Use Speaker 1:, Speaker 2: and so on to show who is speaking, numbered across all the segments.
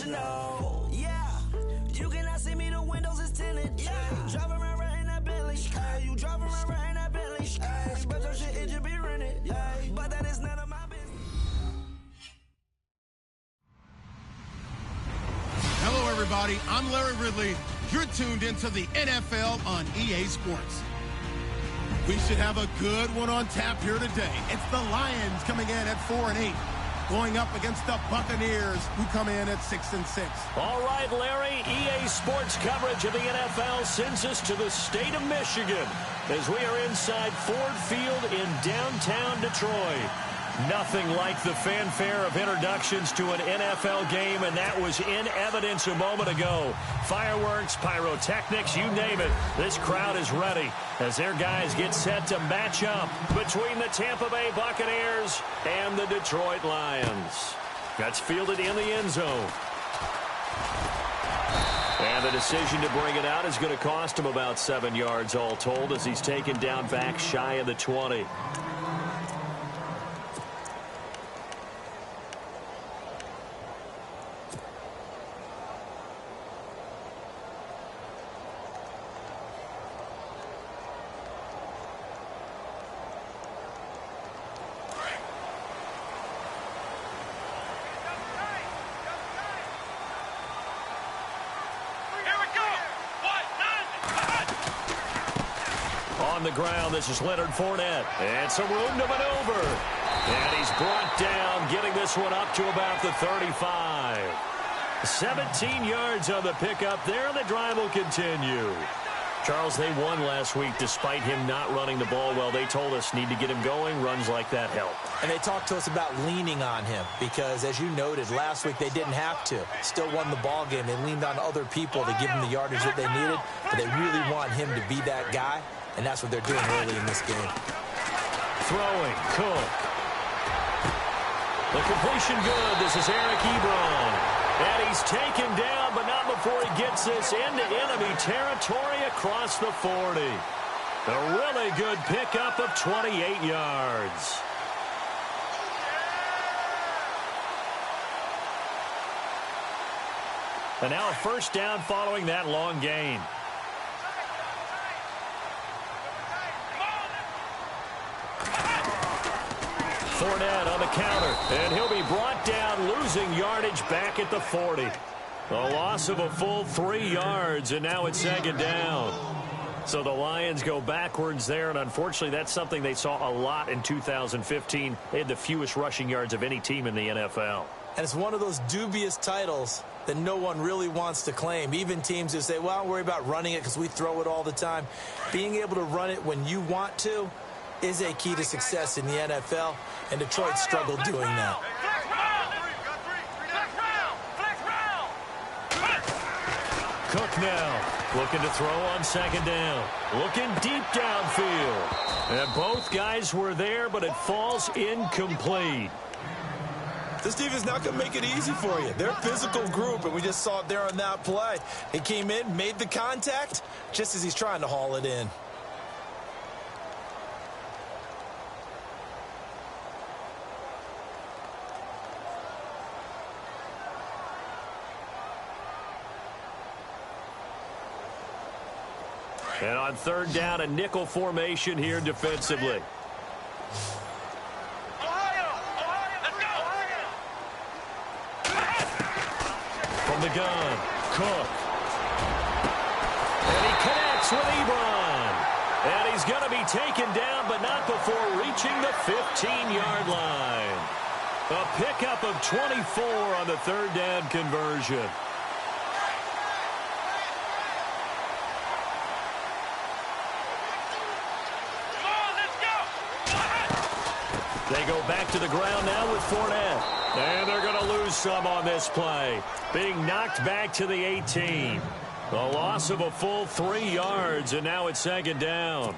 Speaker 1: you know, yeah. You cannot see me, the windows is tinted, yeah. Driving around right in that Bentley, hey. You driving around right in that Bentley, hey. But your shit, it just be rented, yeah. But that is none of my business.
Speaker 2: Hello, everybody. I'm Larry Ridley. You're tuned into the NFL on EA Sports. We should have a good one on tap here today. It's the Lions coming in at 4-8. Going up against the Buccaneers, who come in at 6-6.
Speaker 3: All right, Larry, EA Sports coverage of the NFL sends us to the state of Michigan as we are inside Ford Field in downtown Detroit. Nothing like the fanfare of introductions to an NFL game, and that was in evidence a moment ago. Fireworks, pyrotechnics, you name it. This crowd is ready as their guys get set to match up between the Tampa Bay Buccaneers and the Detroit Lions. That's fielded in the end zone. And the decision to bring it out is going to cost him about 7 yards all told as he's taken down back shy of the 20. On the ground, this is Leonard Fournette. And some room to maneuver. And he's brought down, getting this one up to about the 35. 17 yards on the pickup there, and the drive will continue. Charles, they won last week despite him not running the ball well. They told us need to get him going. Runs like that help.
Speaker 4: And they talked to us about leaning on him because, as you noted, last week they didn't have to. Still won the ball game. They leaned on other people to give them the yardage that they needed, but they really want him to be that guy, and that's what they're doing early in this game.
Speaker 3: Throwing, Cook. The completion good. This is Eric Ebron. And he's taken down, but not before he gets this into enemy territory across the 40. A really good pickup of 28 yards. And now a first down following that long gain. Fournette on the counter, and he'll be brought down, losing yardage back at the 40. A loss of a full 3 yards, and now it's second down. So the Lions go backwards there, and unfortunately that's something they saw a lot in 2015. They had the fewest rushing yards of any team in the NFL.
Speaker 4: And it's one of those dubious titles that no one really wants to claim. Even teams who say, well, don't worry about running it because we throw it all the time. Being able to run it when you want to is a key to success in the NFL, and Detroit struggled doing that.
Speaker 3: Cook now looking to throw on second down. Looking deep downfield. And both guys were there, but it falls incomplete.
Speaker 4: This defense not going to make it easy for you. They're a physical group, and we just saw it there on that play. He came in, made the contact, just as he's trying to haul it in.
Speaker 3: And on third down, a nickel formation here defensively. From the gun, Cook. And he connects with Ebron. And he's going to be taken down, but not before reaching the 15-yard line. A pickup of 24 on the third down conversion. They go back to the ground now with Fournette. And they're going to lose some on this play. Being knocked back to the 18. A loss of a full 3 yards, and now it's second down.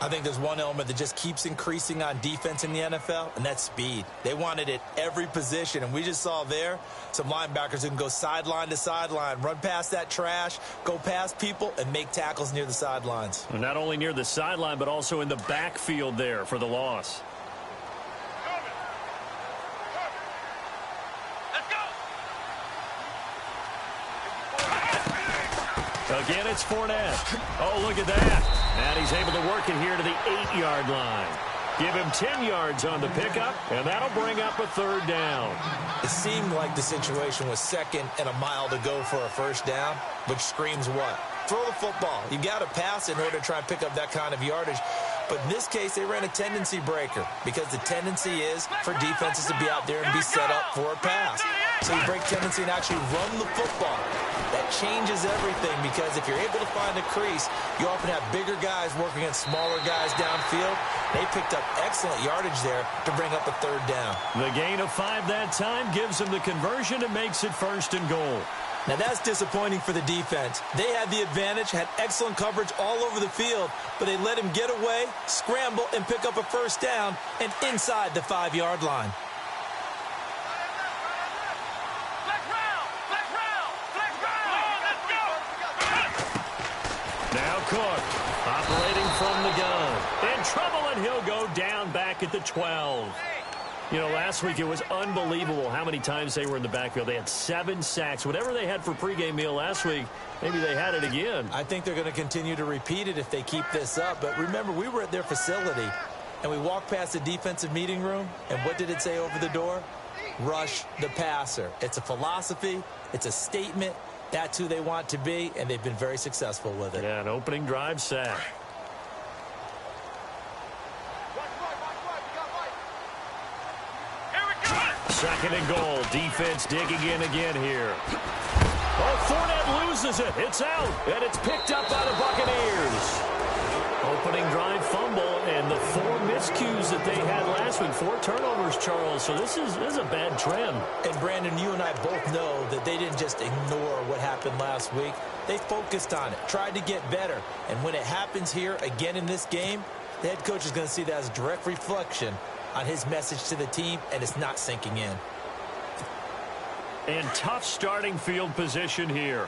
Speaker 4: I think there's one element that just keeps increasing on defense in the NFL, and that's speed. They want it at every position, and we just saw there some linebackers who can go sideline to sideline, run past that trash, go past people, and make tackles near the sidelines.
Speaker 3: Not only near the sideline, but also in the backfield there for the loss. Again, it's Fournette. Oh, look at that. And he's able to work it here to the 8-yard line. Give him 10 yards on the pickup, and that'll bring up a third down.
Speaker 4: It seemed like the situation was 2nd and a mile to go for a first down, which screams what? Throw the football. You got to pass in order to try and pick up that kind of yardage. But in this case, they ran a tendency breaker because the tendency is for defenses to be out there and be set up for a pass. So you break tendency and actually run the football. That changes everything because if you're able to find a crease, you often have bigger guys working against smaller guys downfield. They picked up excellent yardage there to bring up a third down.
Speaker 3: The gain of 5 that time gives them the conversion and makes it 1st and goal.
Speaker 4: Now, that's disappointing for the defense. They had the advantage, had excellent coverage all over the field, but they let him get away, scramble, and pick up a first down and inside the 5-yard line.
Speaker 3: Now Cook, operating from the gun. In trouble, and he'll go down back at the 12. You know, last week it was unbelievable how many times they were in the backfield. They had 7 sacks. Whatever they had for pregame meal last week, maybe they had it again.
Speaker 4: I think they're going to continue to repeat it if they keep this up. But remember, we were at their facility, and we walked past the defensive meeting room, and what did it say over the door? Rush the passer. It's a philosophy. It's a statement. That's who they want to be, and they've been very successful with it.
Speaker 3: Yeah, an opening drive sack. Second and goal. Defense digging in again here. Oh, Fournette loses it. It's out, and it's picked up by the Buccaneers. Opening drive fumble, and the 4 miscues that they had last week. 4 turnovers, Charles. So this is a bad trend.
Speaker 4: And, Brandon, you and I both know that they didn't just ignore what happened last week. They focused on it, tried to get better. And when it happens here again in this game, the head coach is going to see that as a direct reflection on his message to the team, and it's not sinking in.
Speaker 3: And tough starting field position here.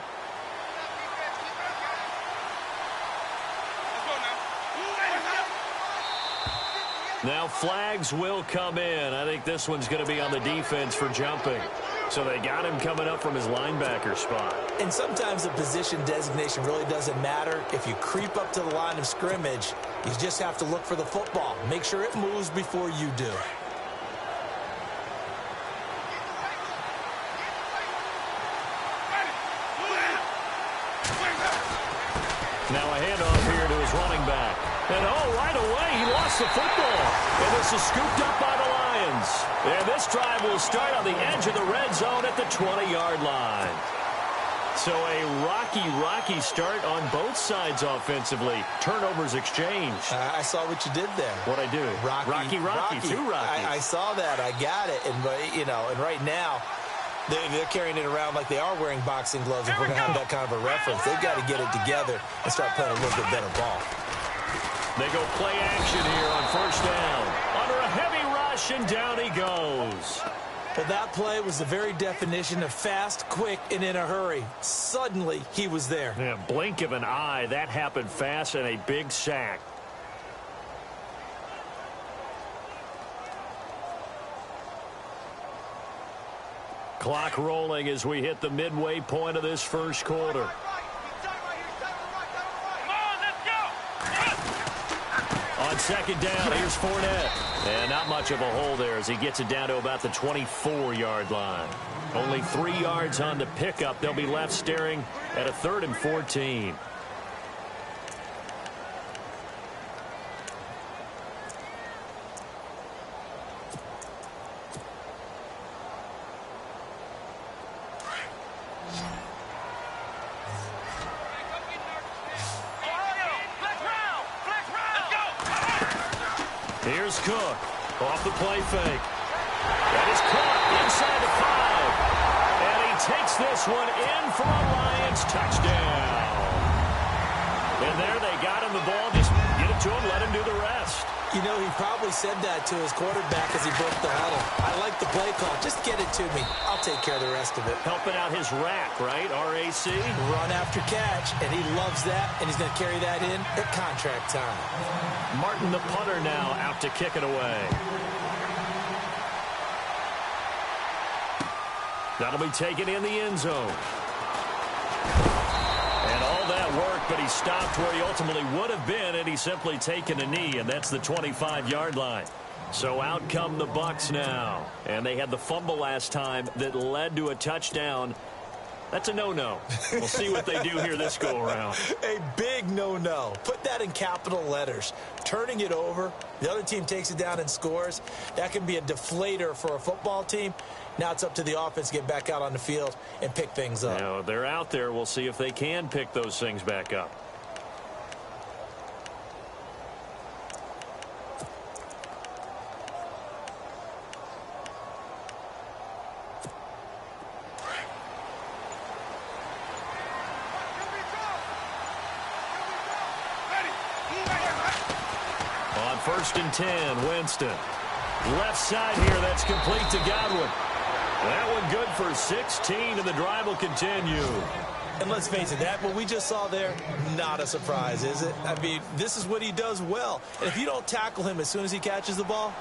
Speaker 3: Now flags will come in. I think this one's going to be on the defense for jumping. So they got him coming up from his linebacker spot.
Speaker 4: And sometimes the position designation really doesn't matter. If you creep up to the line of scrimmage, you just have to look for the football. Make sure it moves before you do.
Speaker 3: Now a handoff here to his running back. And right away, he lost the football. And this is scooped up by the Lions. And this drive will start on the edge of the red zone at the 20-yard line. So a rocky start on both sides offensively. Turnovers exchanged.
Speaker 4: I saw what you did there.
Speaker 3: What'd I do? Rocky. 2 Rockies.
Speaker 4: I saw that. I got it. And right now, they're carrying it around like they are wearing boxing gloves. If we're going to have that kind of a reference, they've got to get it together and start playing a little bit better ball.
Speaker 3: They go play action here on first down. Under a heavy rush, and down he goes.
Speaker 4: Well, that play was the very definition of fast, quick, and in a hurry. Suddenly, he was there.
Speaker 3: Yeah, blink of an eye. That happened fast, and a big sack. Clock rolling as we hit the midway point of this first quarter. On second down, here's Fournette. And not much of a hole there as he gets it down to about the 24-yard line. Only 3 yards on the pickup. They'll be left staring at a 3rd and 14. Here's Cook off the play fake. That is caught inside the 5. And he takes this one in for a Lions touchdown. And there they got him the ball. Just get it to him, let him do the rest.
Speaker 4: You know, he probably said that to his quarterback as he broke the huddle. I like the play call. Just get it to me. I'll take care of the rest of it.
Speaker 3: Helping out his rack, right? RAC.
Speaker 4: Run after catch, and he loves that, and he's going to carry that in at contract time.
Speaker 3: Martin, the punter, now out to kick it away. That'll be taken in the end zone. And all All that work, but he stopped where he ultimately would have been, and he's simply taken a knee, and that's the 25-yard line. So out come the Bucs now. And they had the fumble last time that led to a touchdown. That's a no-no. We'll see what they do here this go-around.
Speaker 4: A big no-no. Put that in capital letters. Turning it over, the other team takes it down and scores. That can be a deflator for a football team. Now it's up to the offense to get back out on the field and pick things up.
Speaker 3: Now, they're out there. We'll see if they can pick those things back up. On 1st and 10, Winston. Left side here, that's complete to Godwin. That one good for 16, and the drive will continue.
Speaker 4: And let's face it, that what we just saw there, not a surprise, is it? I mean, this is what he does well. And if you don't tackle him as soon as he catches the ball,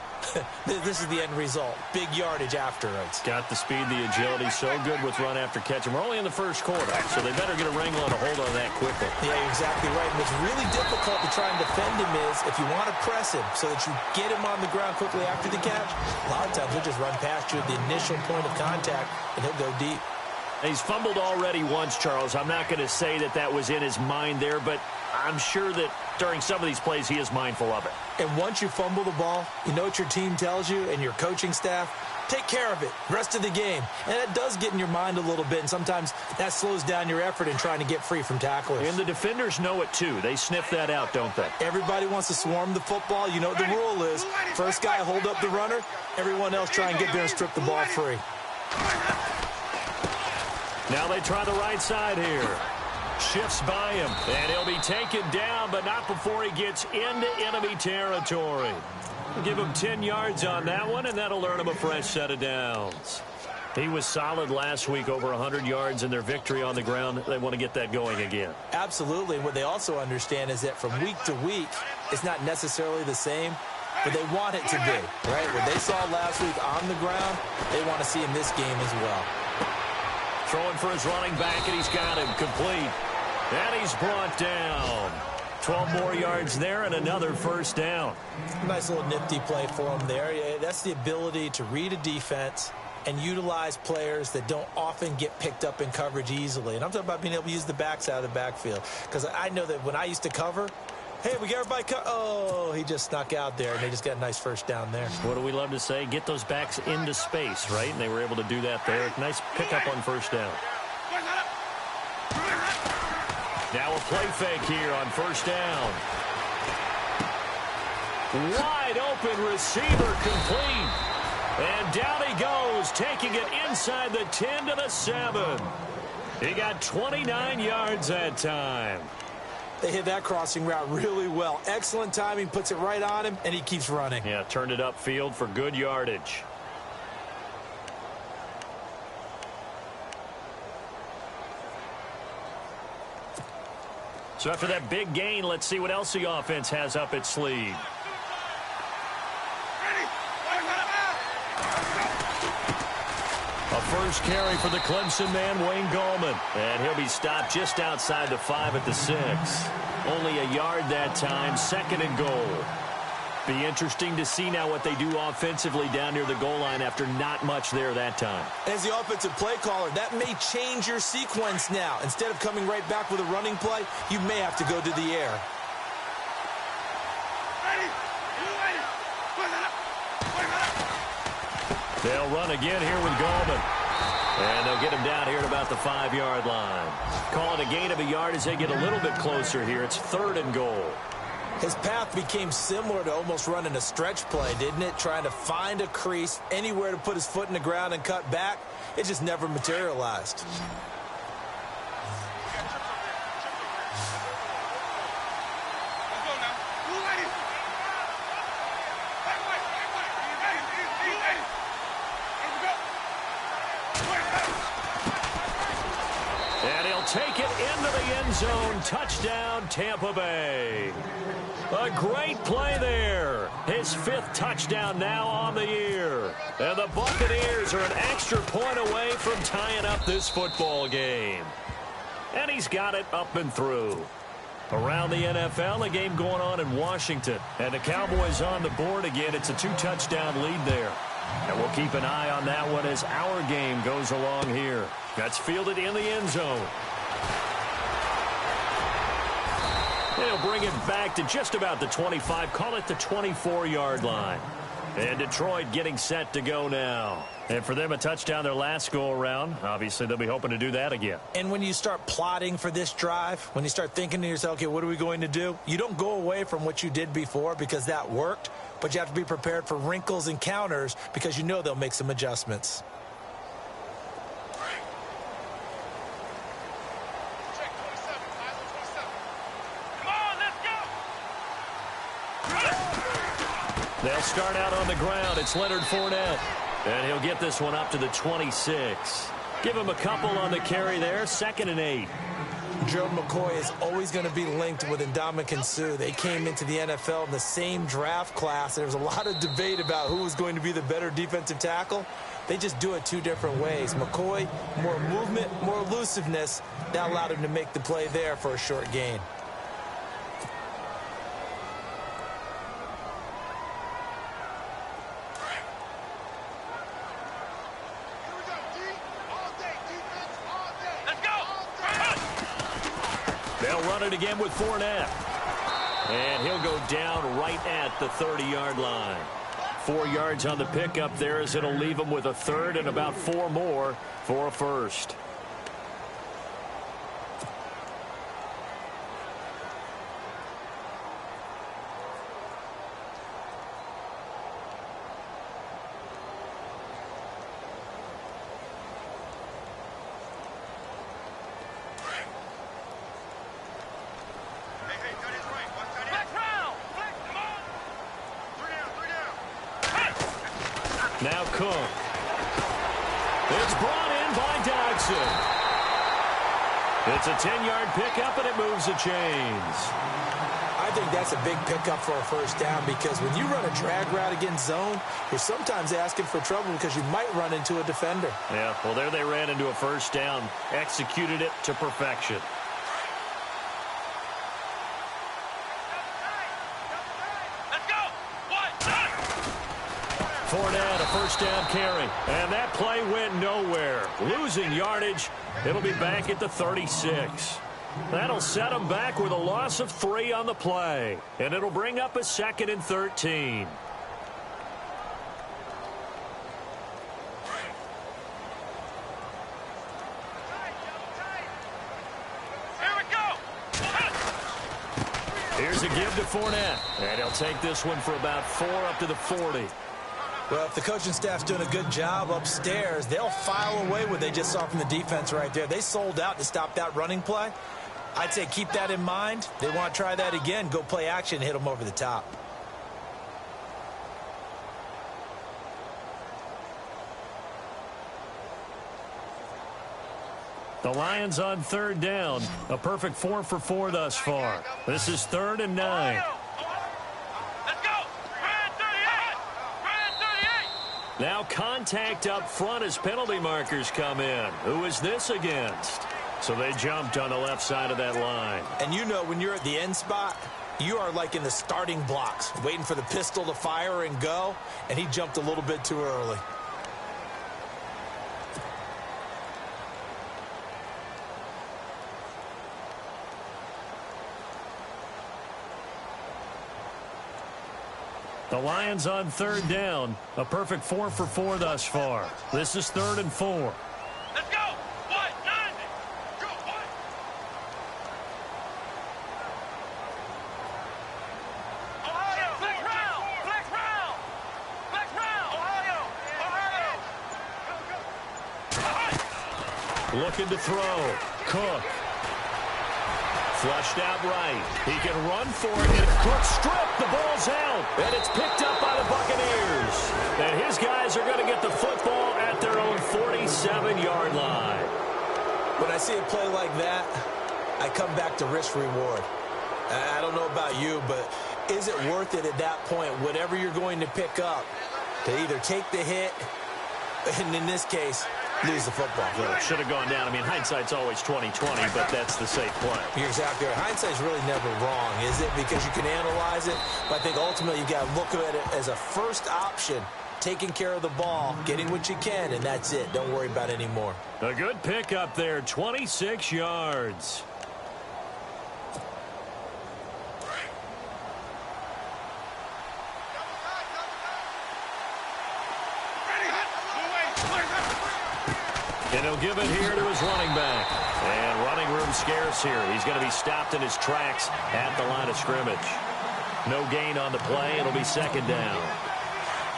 Speaker 4: this is the end result. Big yardage afterwards.
Speaker 3: Got the speed, the agility, so good with run after catch. And we're only in the first quarter, so they better get a wrangle and a hold on that quickly.
Speaker 4: Yeah, you're exactly right. And what's really difficult to try and defend him is if you want to press him so that you get him on the ground quickly after the catch, a lot of times he'll just run past you at the initial point of contact, and he'll go deep.
Speaker 3: He's fumbled already once, Charles. I'm not going to say that that was in his mind there, but I'm sure that during some of these plays he is mindful of it.
Speaker 4: And once you fumble the ball, you know what your team tells you and your coaching staff? Take care of it rest of the game. And it does get in your mind a little bit, and sometimes that slows down your effort in trying to get free from tacklers.
Speaker 3: And the defenders know it too. They sniff that out, don't they?
Speaker 4: Everybody wants to swarm the football. You know what the rule is. First guy hold up the runner. Everyone else try and get there and strip the ball free.
Speaker 3: Now they try the right side here. Shifts by him, and he'll be taken down, but not before he gets into enemy territory. Give him 10 yards on that one, and that'll earn him a fresh set of downs. He was solid last week, over 100 yards in their victory on the ground. They want to get that going again.
Speaker 4: Absolutely. What they also understand is that from week to week, it's not necessarily the same, but they want it to be, right? What they saw last week on the ground, they want to see in this game as well.
Speaker 3: Throwing for his running back, and he's got him complete. And he's brought down. 12 more yards there and another first down.
Speaker 4: Nice little nifty play for him there. Yeah, that's the ability to read a defense and utilize players that don't often get picked up in coverage easily. And I'm talking about being able to use the backs out of the backfield. Because I know that when I used to cover, hey, we got everybody oh, he just snuck out there, and they just got a nice first down there.
Speaker 3: What do we love to say? Get those backs into space, right? And they were able to do that there. Nice pickup on first down. Now a play fake here on first down. Wide open receiver complete. And down he goes, taking it inside the 10 to the 7. He got 29 yards that time.
Speaker 4: They hit that crossing route really well. Excellent timing, puts it right on him, and he keeps running.
Speaker 3: Yeah, turned it upfield for good yardage. So after that big gain, let's see what else the offense has up its sleeve. A first carry for the Clemson man, Wayne Gallman. And he'll be stopped just outside the 5 at the 6. Only a yard that time, 2nd and goal. Be interesting to see now what they do offensively down near the goal line after not much there that time.
Speaker 4: As the offensive play caller, that may change your sequence now. Instead of coming right back with a running play, you may have to go to the air.
Speaker 3: They'll run again here with Gallman. And they'll get him down here at about the 5-yard line. Call it a gain of a yard as they get a little bit closer here. It's 3rd and goal.
Speaker 4: His path became similar to almost running a stretch play, didn't it? Trying to find a crease, anywhere to put his foot in the ground and cut back. It just never materialized.
Speaker 3: And he'll take it into the end zone. Touchdown, Tampa Bay. A great play there. His 5th touchdown now on the year. And the Buccaneers are an extra point away from tying up this football game. And he's got it up and through. Around the NFL, a game going on in Washington. And the Cowboys on the board again. It's a 2-touchdown lead there. And we'll keep an eye on that one as our game goes along here. That's fielded in the end zone. They'll bring it back to just about the 25. Call it the 24-yard line. And Detroit getting set to go now. And for them, a touchdown their last go-around. Obviously, they'll be hoping to do that again.
Speaker 4: And when you start plotting for this drive, when you start thinking to yourself, okay, what are we going to do? You don't go away from what you did before because that worked, but you have to be prepared for wrinkles and counters because you know they'll make some adjustments.
Speaker 3: They'll start out on the ground. It's Leonard Fournette. And he'll get this one up to the 26. Give him a couple on the carry there. 2nd and 8.
Speaker 4: Gerald McCoy is always going to be linked with Ndamukong Suh. They came into the NFL in the same draft class. There was a lot of debate about who was going to be the better defensive tackle. They just do it 2 different ways. McCoy, more movement, more elusiveness. That allowed him to make the play there for a short gain.
Speaker 3: They'll run it again with Fournette. And he'll go down right at the 30-yard line. 4 yards on the pickup there as it'll leave him with a third and about 4 more for a first. Now Cook. It's brought in by Dodson. It's a 10-yard pickup, and it moves the chains.
Speaker 4: I think that's a big pickup for a first down because when you run a drag route against zone, you're sometimes asking for trouble because you might run into a defender.
Speaker 3: Yeah, well, there they ran into a first down. Executed it to perfection. Fournette, a first down carry. And that play went nowhere. Losing yardage. It'll be back at the 36. That'll set them back with a loss of 3 on the play. And it'll bring up a 2nd and 13. Here's a give to Fournette. And he'll take this one for about 4 up to the 40.
Speaker 4: Well, if the coaching staff's doing a good job upstairs, they'll file away what they just saw from the defense right there. They sold out to stop that running play. I'd say keep that in mind. They want to try that again. Go play action and hit them over the top.
Speaker 3: The Lions on 3rd down. A perfect 4 for 4 thus far. This is 3rd and 9. Now contact up front as penalty markers come in. Who is this against? So they jumped on the left side of that line.
Speaker 4: And you know when you're at the end spot, you are like in the starting blocks, waiting for the pistol to fire and go, and he jumped a little bit too early.
Speaker 3: The Lions on 3rd down. A perfect 4 for 4 thus far. This is 3rd and 4.
Speaker 5: Let's go! What? 90! Go! What? Ohio! Flex round! Flex round! Flex round! Ohio! Ohio!
Speaker 3: Looking to throw. Cook. Flushed out right. He can run for it. And Cook stripped. The ball's out. And it's picked up by the Buccaneers. And his guys are going to get the football at their own 47-yard line.
Speaker 4: When I see a play like that, I come back to risk-reward. I don't know about you, but is it worth it at that point, whatever you're going to pick up, to either take the hit, and in this case, lose the football.
Speaker 3: Well, it should have gone down. I mean, hindsight's always 20/20, but that's the safe play.
Speaker 4: You're exactly right. Hindsight's really never wrong, is it? Because you can analyze it, but I think ultimately you got to look at it as a first option, taking care of the ball, getting what you can, and that's it. Don't worry about it anymore.
Speaker 3: A good pick up there, 26 yards. And he'll give it here to his running back. And running room scarce here. He's going to be stopped in his tracks at the line of scrimmage. No gain on the play. It'll be second down.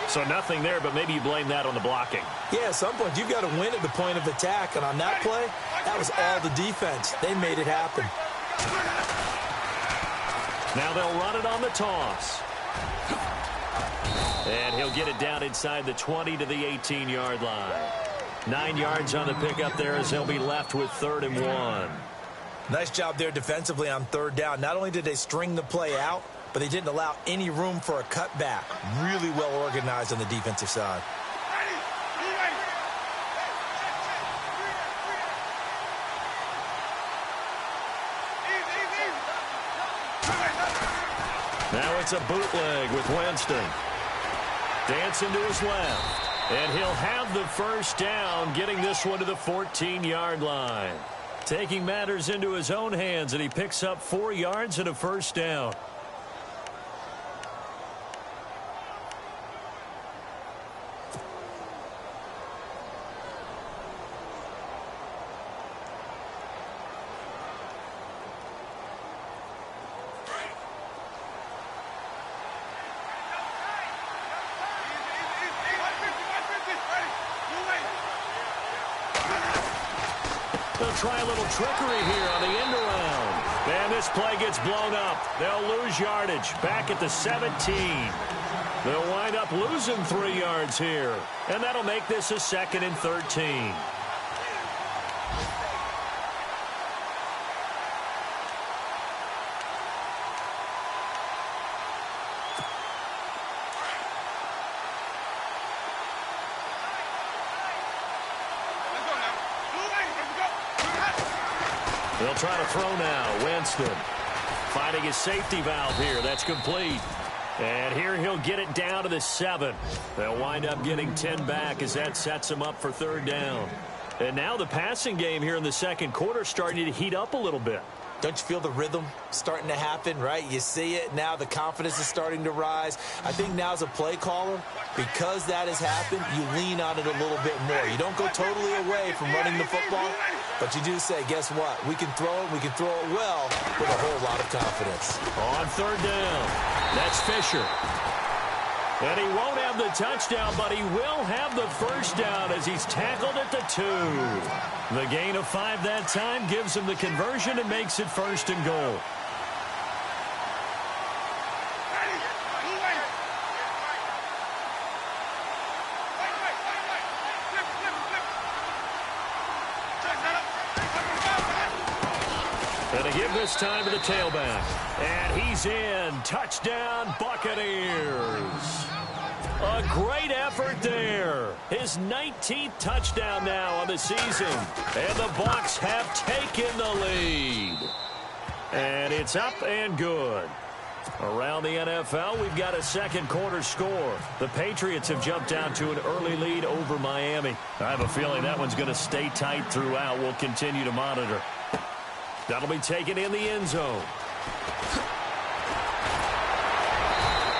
Speaker 3: So nothing there, but maybe you blame that on the blocking.
Speaker 4: Yeah, at some point you've got to win at the point of attack. And on that play, that was all the defense. They made it happen.
Speaker 3: Now they'll run it on the toss. And he'll get it down inside the 20 to the 18-yard line. 9 yards on the pickup there as they'll be left with 3rd and 1.
Speaker 4: Nice job there defensively on 3rd down. Not only did they string the play out, but they didn't allow any room for a cutback. Really well organized on the defensive side.
Speaker 3: Now it's a bootleg with Winston. Dancing to his left. And he'll have the first down, getting this one to the 14-yard line. Taking matters into his own hands, and he picks up 4 yards and a first down. They'll try a little trickery here on the end around. And this play gets blown up. They'll lose yardage back at the 17. They'll wind up losing 3 yards here. And that'll make this a 2nd and 13. They'll try to throw now. Winston finding his safety valve here. That's complete. And here he'll get it down to the 7. They'll wind up getting 10 back as that sets him up for 3rd down. And now the passing game here in the second quarter starting to heat up a little bit.
Speaker 4: Don't you feel the rhythm starting to happen, right? You see it now. The confidence is starting to rise. I think now as a play caller, because that has happened, you lean on it a little bit more. You don't go totally away from running the football, but you do say, guess what? We can throw it. We can throw it well with a whole lot of confidence.
Speaker 3: On 3rd down, that's Fisher. And he won't have the touchdown, but he will have the first down as he's tackled at the 2. The gain of 5 that time gives him the conversion and makes it 1st and goal. And to give this time to the tailback. And he's in. Touchdown, Buccaneers. A great effort there. His 19th touchdown now on the season. And the Bucs have taken the lead. And it's up and good. Around the NFL, we've got a second quarter score. The Patriots have jumped out to an early lead over Miami. I have a feeling that one's going to stay tight throughout. We'll continue to monitor. That'll be taken in the end zone.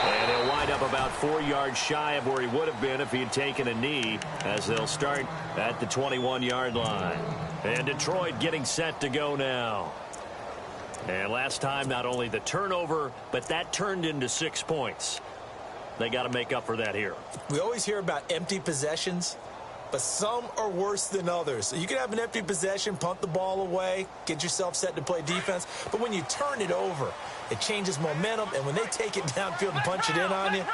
Speaker 3: And he'll wind up about 4 yards shy of where he would have been if he had taken a knee, as they'll start at the 21-yard line. And Detroit getting set to go now. And last time, not only the turnover, but that turned into 6 points. They got to make up for that here.
Speaker 4: We always hear about empty possessions, but some are worse than others. So you can have an empty possession, punt the ball away, get yourself set to play defense. But when you turn it over, it changes momentum. And when they take it downfield and punch it in on you,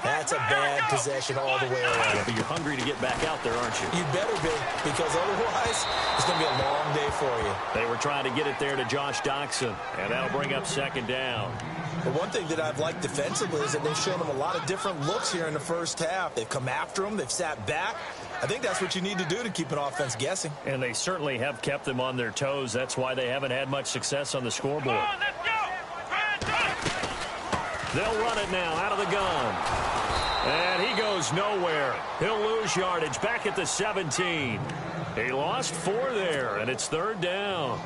Speaker 4: that's a bad possession all the way around.
Speaker 3: Yeah, but you're hungry to get back out there, aren't you?
Speaker 4: You'd better be, because otherwise it's going to be a long day for you.
Speaker 3: They were trying to get it there to Josh Doxson, and that'll bring up 2nd down.
Speaker 4: But one thing that I've liked defensively is that they've shown them a lot of different looks here in the first half. They've come after them. They've sat back. I think that's what you need to do to keep an offense guessing.
Speaker 3: And they certainly have kept them on their toes. That's why they haven't had much success on the scoreboard.
Speaker 5: Let's go.
Speaker 3: They'll run it now out of the gun. And he goes nowhere. He'll lose yardage back at the 17. He lost 4 there, and it's 3rd down.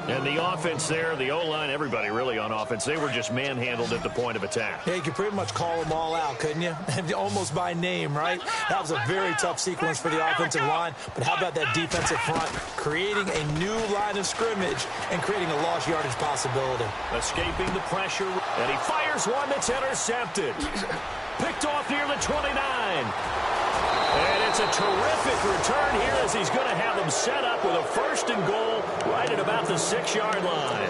Speaker 3: And the offense there, the O-line, everybody really on offense, they were just manhandled at the point of attack.
Speaker 4: Yeah, you could pretty much call them all out, couldn't you? Almost by name, right? That was a very tough sequence for the offensive line. But how about that defensive front creating a new line of scrimmage and creating a lost yardage possibility?
Speaker 3: Escaping the pressure, and he fires one that's intercepted. Picked off near the 29. And it's a terrific return here as he's going to have them set up with a 1st and goal right at about the 6-yard line.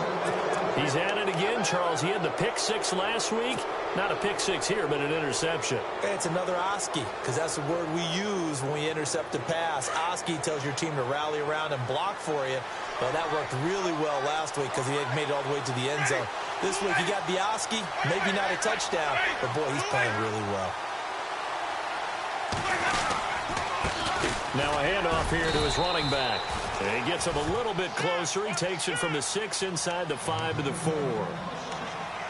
Speaker 3: He's at it again, Charles. He had the pick 6 last week. Not a pick 6 here, but an interception.
Speaker 4: It's another Oski, because that's the word we use when we intercept a pass. Oski tells your team to rally around and block for you. Well, that worked really well last week because he had made it all the way to the end zone. This week, he got the Oski, maybe not a touchdown, but boy, he's playing really well.
Speaker 3: Now a handoff here to his running back. And he gets him a little bit closer. He takes it from the 6 inside the 5 to the 4.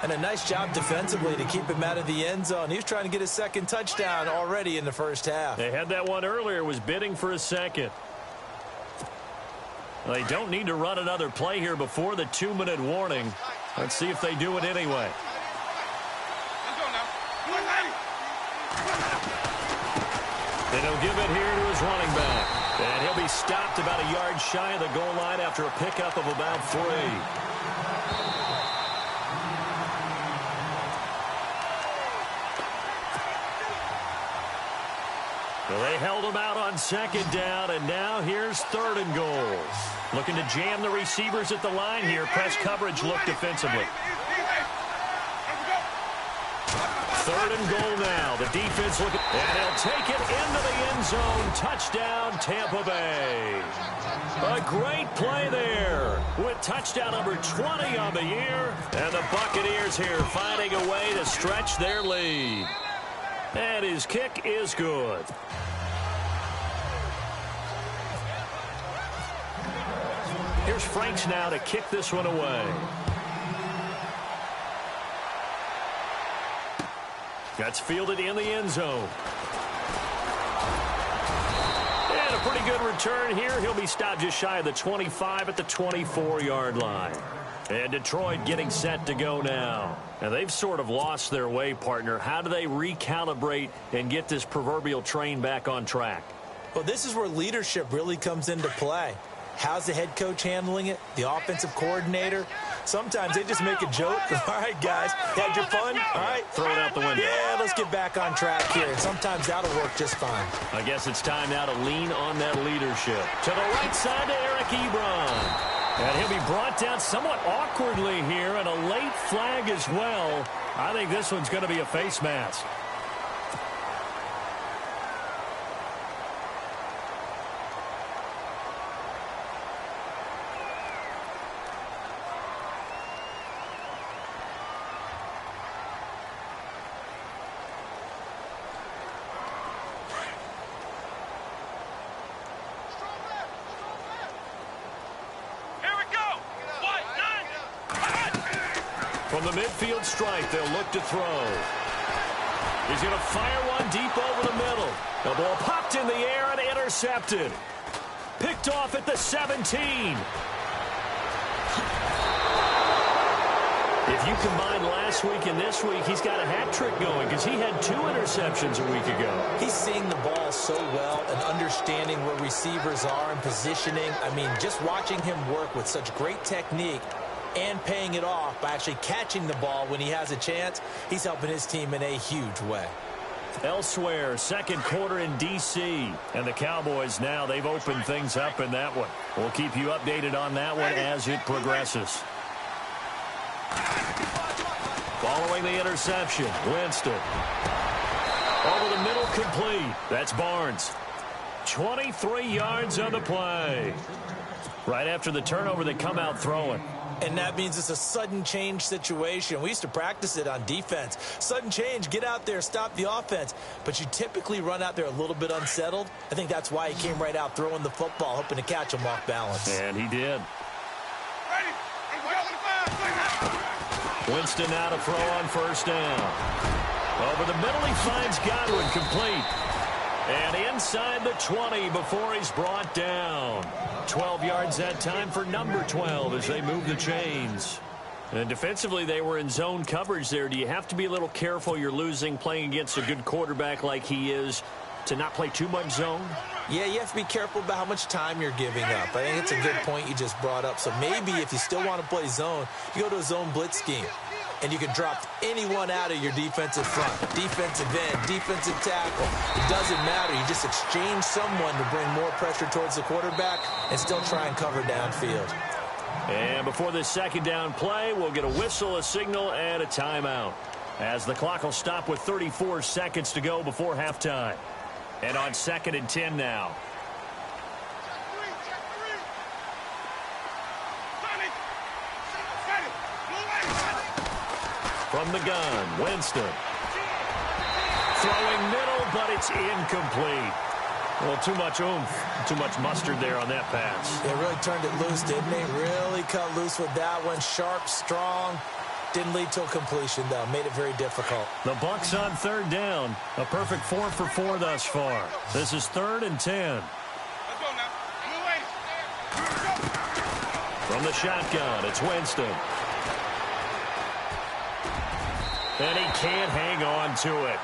Speaker 4: And a nice job defensively to keep him out of the end zone. He was trying to get his 2nd touchdown already in the 1st half.
Speaker 3: They had that one earlier, was bidding for a 2nd. They don't need to run another play here before the 2-minute warning. Let's see if they do it anyway. And he'll give it here to his running back. And he'll be stopped about a yard shy of the goal line after a pickup of about 3. Well, they held him out on 2nd down, and now here's 3rd and goal. Looking to jam the receivers at the line here. Press coverage look defensively. 3rd and goal now. The defense looking, and he'll take it into the end zone. Touchdown, Tampa Bay. A great play there with touchdown number 20 on the year. And the Buccaneers here finding a way to stretch their lead. And his kick is good. Here's Franks now to kick this one away. That's fielded in the end zone. And a pretty good return here. He'll be stopped just shy of the 25 at the 24-yard line. And Detroit getting set to go now. And they've sort of lost their way, partner. How do they recalibrate and get this proverbial train back on track?
Speaker 4: Well, this is where leadership really comes into play. How's the head coach handling it? The offensive coordinator? Sometimes they just make a joke. All right, guys, had your fun? All right.
Speaker 3: Throw it out the window.
Speaker 4: Yeah, let's get back on track here. And sometimes that'll work just fine.
Speaker 3: I guess it's time now to lean on that leadership. To the right side to Eric Ebron. And he'll be brought down somewhat awkwardly here, and a late flag as well. I think this one's going to be a face mask. From the midfield stripe, they'll look to throw. He's going to fire one deep over the middle. The ball popped in the air and intercepted. Picked off at the 17. If you combine last week and this week, he's got a hat trick going because he had 2 interceptions a week ago.
Speaker 4: He's seeing the ball so well and understanding where receivers are and positioning. I mean, just watching him work with such great technique and paying it off by actually catching the ball when he has a chance, he's helping his team in a huge way.
Speaker 3: Elsewhere, second quarter in D.C. And the Cowboys now, they've opened things up in that one. We'll keep you updated on that one as it progresses. Following the interception, Winston. Over the middle, complete. That's Barnes. 23 yards on the play. Right after the turnover, they come out throwing.
Speaker 4: And that means it's a sudden change situation. We used to practice it on defense. Sudden change, get out there, stop the offense. But you typically run out there a little bit unsettled. I think that's why he came right out throwing the football, hoping to catch him off balance.
Speaker 3: And he did. Winston now to throw on first down. Over the middle, he finds Godwin complete. And inside the 20 before he's brought down. 12 yards that time for number 12 as they move the chains. And defensively, they were in zone coverage there. Do you have to be a little careful you're losing playing against a good quarterback like he is to not play too much zone?
Speaker 4: Yeah, you have to be careful about how much time you're giving up. I think it's a good point you just brought up. So maybe if you still want to play zone, you go to a zone blitz scheme. And you can drop anyone out of your defensive front. Defensive end, defensive tackle. It doesn't matter. You just exchange someone to bring more pressure towards the quarterback and still try and cover downfield.
Speaker 3: And before this second down play, we'll get a whistle, a signal, and a timeout. As the clock will stop with 34 seconds to go before halftime. And on 2nd and 10 now. From the gun, Winston. Throwing middle, but it's incomplete. Well, too much oomph, too much mustard there on that pass.
Speaker 4: They really turned it loose, didn't they? Really cut loose with that one. Sharp, strong. Didn't lead to a completion, though. Made it very difficult.
Speaker 3: The Bucs on 3rd down. A perfect 4 for 4 thus far. This is 3rd and 10.
Speaker 5: Let's go now.
Speaker 3: From the shotgun, it's Winston. And he can't hang on to it.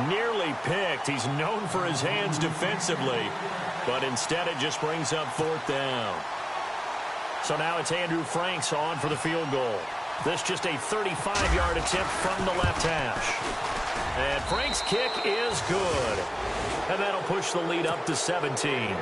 Speaker 3: Nearly picked. He's known for his hands defensively. But instead it just brings up 4th down. So now it's Andrew Franks on for the field goal. This just a 35-yard attempt from the left hash. And Frank's kick is good. And that'll push the lead up to 17.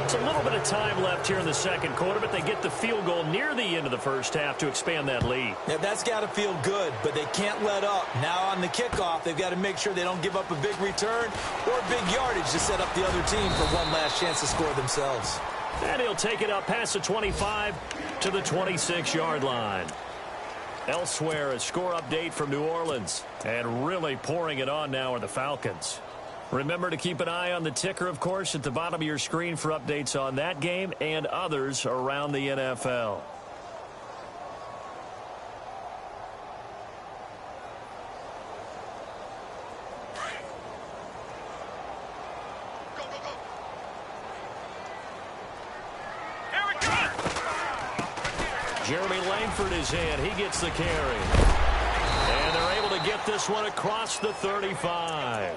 Speaker 3: It's a little bit of time left here in the second quarter, but they get the field goal near the end of the first half to expand that lead.
Speaker 4: Yeah, that's got to feel good, but they can't let up. Now on the kickoff, they've got to make sure they don't give up a big return or big yardage to set up the other team for one last chance to score themselves.
Speaker 3: And he'll take it up past the 25 to the 26-yard line. Elsewhere, a score update from New Orleans. And really pouring it on now are the Falcons. Remember to keep an eye on the ticker, of course, at the bottom of your screen for updates on that game and others around the NFL. Jeremy Langford is in. He gets the carry. And they're able to get this one across the 35.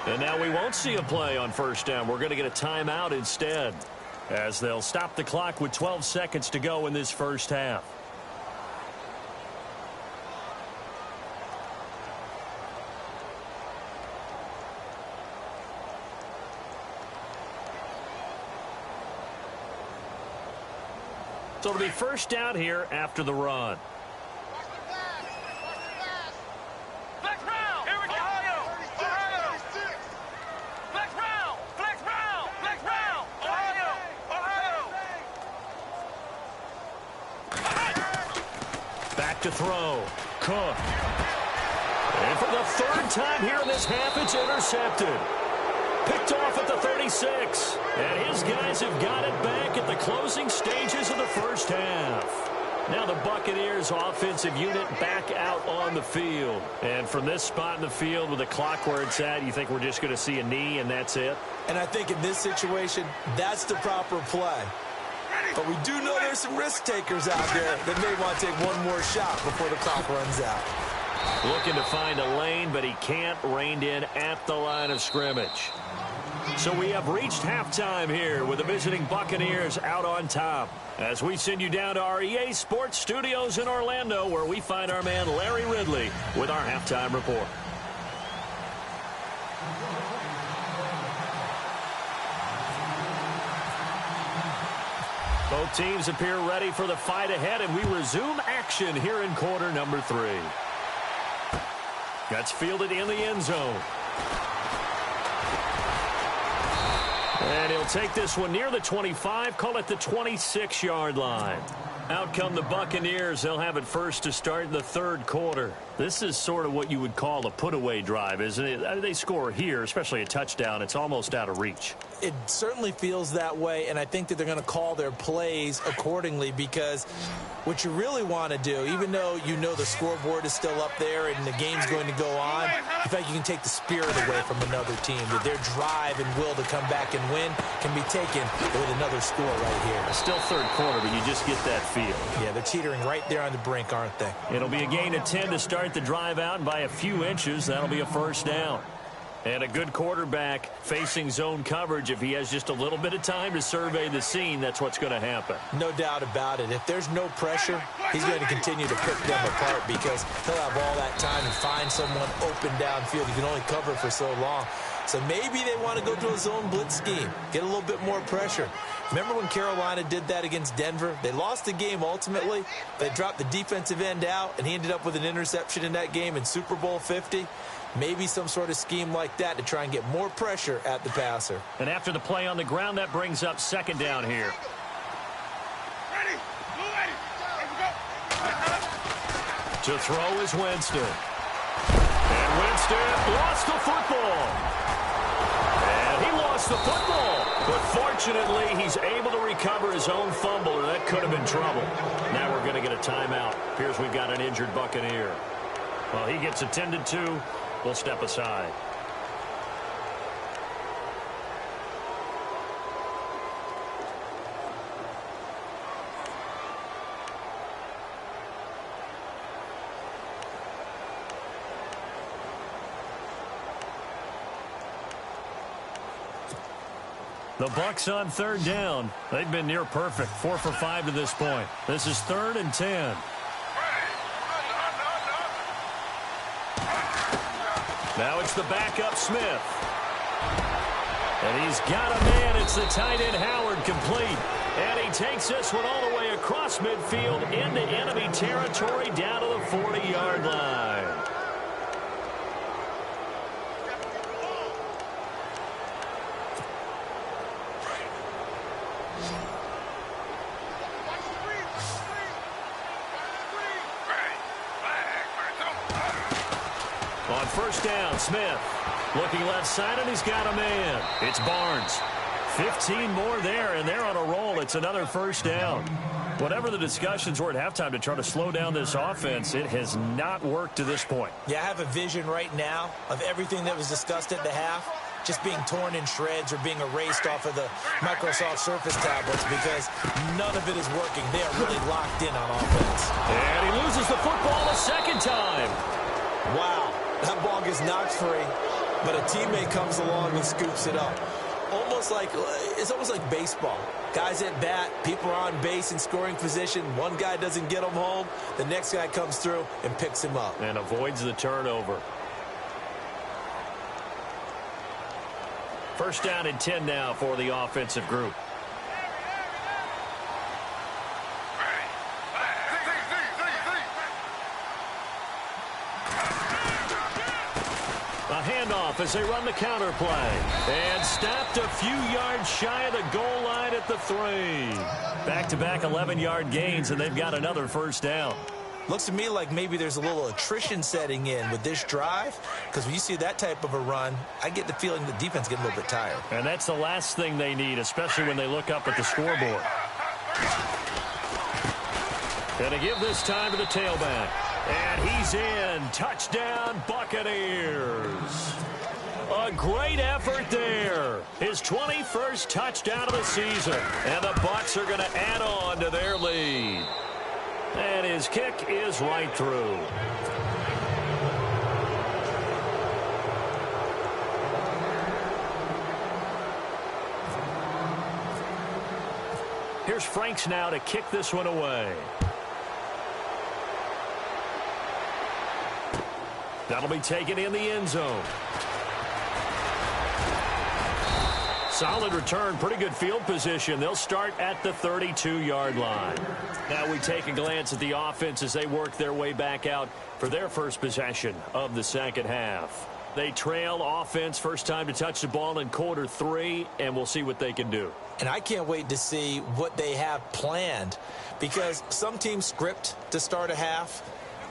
Speaker 3: And now we won't see a play on first down. We're going to get a timeout instead, as they'll stop the clock with 12 seconds to go in this first half. So it'll be first down here after the run. To throw. Cook. And for the 3rd time here in this half, it's intercepted. Picked off at the 36. And his guys have got it back at the closing stages of the first half. Now the Buccaneers offensive unit back out on the field. And from this spot in the field with the clock where it's at, you think we're just going to see a knee and that's it?
Speaker 4: And I think in this situation, that's the proper play. But we do know there's some risk takers out there that may want to take one more shot before the clock runs out.
Speaker 3: Looking to find a lane, but he can't. Reined in at the line of scrimmage. So we have reached halftime here with the visiting Buccaneers out on top. As we send you down to our EA Sports Studios in Orlando, where we find our man Larry Ridley with our halftime report. Both teams appear ready for the fight ahead, and we resume action here in quarter number 3. That's fielded in the end zone. And he'll take this one near the 25, call it the 26-yard line. Out come the Buccaneers. They'll have it first to start the third quarter. This is sort of what you would call a put-away drive, isn't it? They score here, especially a touchdown. It's almost out of reach.
Speaker 4: It certainly feels that way, and I think that they're going to call their plays accordingly, because what you really want to do, even though you know the scoreboard is still up there and the game's going to go on, in fact, you can take the spirit away from another team. That their drive and will to come back and win can be taken with another score right here.
Speaker 3: It's still third quarter, but you just get that feel.
Speaker 4: Yeah, they're teetering right there on the brink, aren't they?
Speaker 3: It'll be a gain of 10 to start the drive out, and by a few inches, that'll be a first down. And a good quarterback facing zone coverage, if he has just a little bit of time to survey the scene, that's what's going to happen.
Speaker 4: No doubt about it. If there's no pressure, he's going to continue to pick them apart, because he'll have all that time to find someone open downfield. He can only cover for so long. So maybe they want to go to a zone blitz scheme, get a little bit more pressure. Remember when Carolina did that against Denver? They lost the game ultimately. They dropped the defensive end out, and he ended up with an interception in that game in Super Bowl 50. Maybe some sort of scheme like that to try and get more pressure at the passer.
Speaker 3: And after the play on the ground, that brings up second down here.
Speaker 5: Ready.
Speaker 3: To throw is Winston. And Winston lost the football. And he lost the football. But fortunately, he's able to recover his own fumble, or that could have been trouble. Now we're going to get a timeout. Appears we've got an injured Buccaneer. Well, he gets attended to. We'll step aside. The Bucs on third down. They've been near perfect. 4 for 5 to this point. This is 3rd and 10. Now it's the backup Smith. And he's got a man. It's the tight end Howard, complete. And he takes this one all the way across midfield into enemy territory down to the 40-yard line. On first down, Smith looking left side, and he's got a man. It's Barnes. 15 more there, and they're on a roll. It's another first down. Whatever the discussions were at halftime to try to slow down this offense, it has not worked to this point.
Speaker 4: Yeah, I have a vision right now of everything that was discussed at the half just being torn in shreds or being erased off of the Microsoft Surface tablets, because none of it is working. They are really locked in on offense.
Speaker 3: And he loses the football a second time.
Speaker 4: Wow. That ball gets knocked free, but a teammate comes along and scoops it up. It's almost like baseball. Guys at bat, people are on base in scoring position. One guy doesn't get him home. The next guy comes through and picks him up.
Speaker 3: And avoids the turnover. First down and 10 now for the offensive group. A handoff as they run the counter play. And stopped a few yards shy of the goal line at the 3. Back-to-back 11-yard gains, and they've got another first down.
Speaker 4: Looks to me like maybe there's a little attrition setting in with this drive, because when you see that type of a run, I get the feeling the defense gets a little bit tired.
Speaker 3: And that's the last thing they need, especially when they look up at the scoreboard. Going to give this time to the tailback. And he's in. Touchdown, Buccaneers. A great effort there. His 21st touchdown of the season. And the Bucs are going to add on to their lead. And his kick is right through. Here's Franks now to kick this one away. That'll be taken in the end zone. Solid return, pretty good field position. They'll start at the 32-yard line. Now we take a glance at the offense as they work their way back out for their first possession of the second half. They trail offense first time to touch the ball in quarter 3, and we'll see what they can do.
Speaker 4: And I can't wait to see what they have planned, because some teams script to start a half.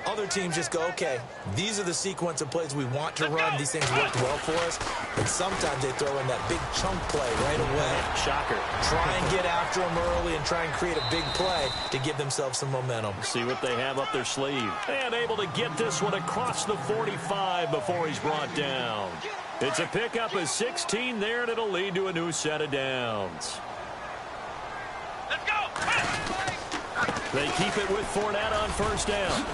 Speaker 4: Other teams just go, okay, these are the sequence of plays we want to run. These things worked well for us. And sometimes they throw in that big chunk play right away.
Speaker 3: Shocker.
Speaker 4: Try and get after them early and try and create a big play to give themselves some momentum.
Speaker 3: See what they have up their sleeve. And able to get this one across the 45 before he's brought down. It's a pickup of 16 there, and it'll lead to a new set of downs.
Speaker 5: Let's go.
Speaker 3: They keep it with Fournette on first down.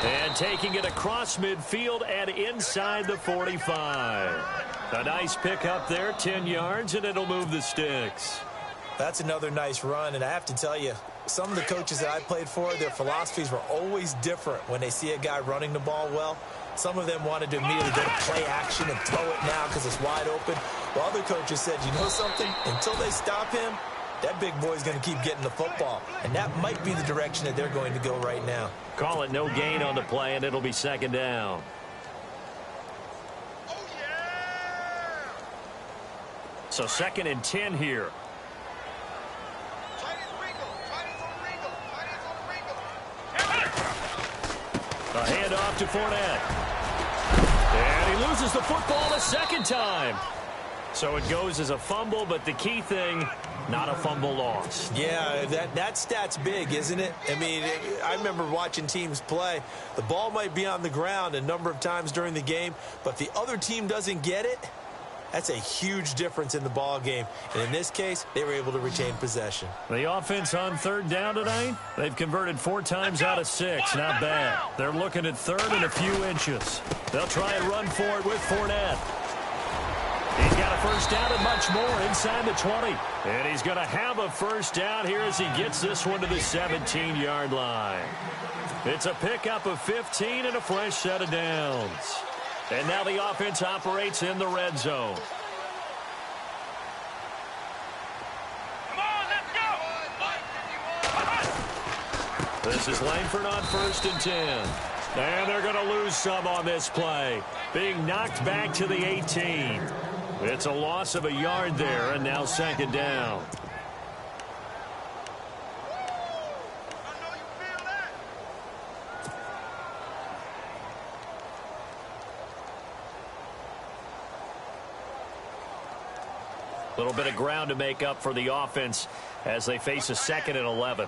Speaker 3: And taking it across midfield and inside the 45. A nice pickup there, 10 yards, and it'll move the sticks.
Speaker 4: That's another nice run, and I have to tell you, some of the coaches that I played for, their philosophies were always different when they see a guy running the ball well. Some of them wanted to immediately go to play action and throw it now because it's wide open. While other coaches said, you know something? Until they stop him, that big boy's going to keep getting the football. And that might be the direction that they're going to go right now.
Speaker 3: Call it no gain on the play, and it'll be second down. So 2nd and 10 here. A handoff to Fournette. And he loses the football a second time. So it goes as a fumble, but the key thing, not a fumble loss.
Speaker 4: Yeah, that stat's big, isn't it? I mean, I remember watching teams play. The ball might be on the ground a number of times during the game, but if the other team doesn't get it, that's a huge difference in the ball game. And in this case, they were able to retain possession.
Speaker 3: The offense on 3rd down tonight, they've converted 4 times out of 6. Not bad. They're looking at 3rd and a few inches. They'll try and run for it with Fournette. He's got a first down and much more inside the 20. And he's going to have a first down here as he gets this one to the 17-yard line. It's a pickup of 15 and a fresh set of downs. And now the offense operates in the red zone.
Speaker 5: Come on, let's go.
Speaker 3: This is Langford on 1st and 10. And they're going to lose some on this play. Being knocked back to the 18. It's a loss of a yard there, and now 2nd down. A little bit of ground to make up for the offense as they face a 2nd and 11.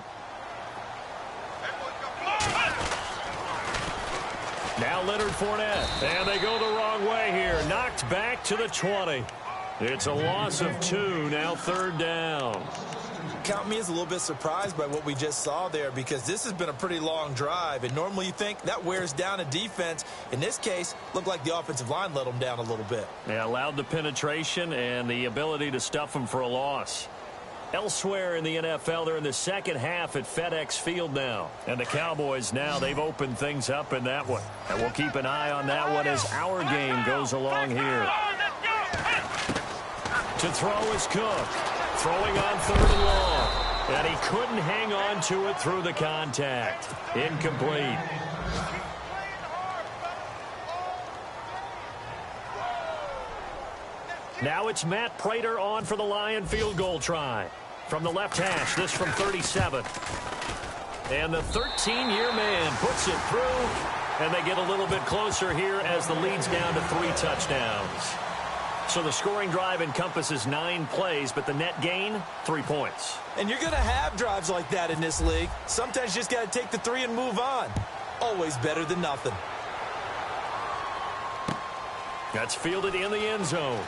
Speaker 3: Now Leonard Fournette, and they go the wrong way here. Knocked back to the 20. It's a loss of 2, now 3rd down.
Speaker 4: Count me as a little bit surprised by what we just saw there, because this has been a pretty long drive, and normally you think that wears down a defense. In this case, looked like the offensive line let them down a little bit.
Speaker 3: They allowed the penetration and the ability to stuff them for a loss. Elsewhere in the NFL, they're in the second half at FedEx Field now. And the Cowboys now, they've opened things up in that one. And we'll keep an eye on that one as our game goes along here. To throw is Cook. Throwing on 3rd and long. And he couldn't hang on to it through the contact. Incomplete. Now it's Matt Prater on for the Lion field goal try. From the left hash, this from 37. And the 13-year man puts it through, and they get a little bit closer here as the lead's down to 3 touchdowns. So the scoring drive encompasses 9 plays, but the net gain, 3 points.
Speaker 4: And you're going to have drives like that in this league. Sometimes you just got to take the 3 and move on. Always better than nothing.
Speaker 3: That's fielded in the end zone.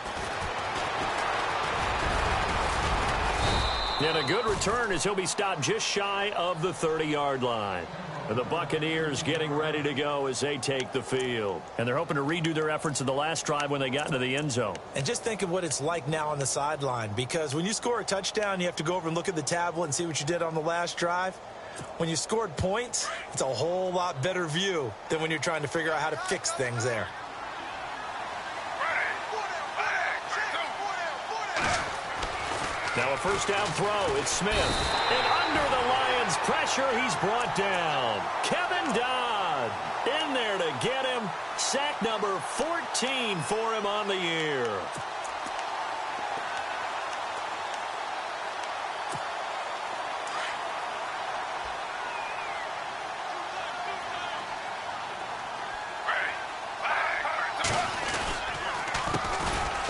Speaker 3: And a good return as he'll be stopped just shy of the 30-yard line. And the Buccaneers getting ready to go as they take the field. And they're hoping to redo their efforts in the last drive when they got into the end zone.
Speaker 4: And just think of what it's like now on the sideline, because when you score a touchdown, you have to go over and look at the tablet and see what you did on the last drive. When you scored points, it's a whole lot better view than when you're trying to figure out how to fix things there.
Speaker 3: Now a first down throw. It's Smith. And under the Lions pressure. He's brought down. Kevin Dodd in there to get him. Sack number 14 for him on the year.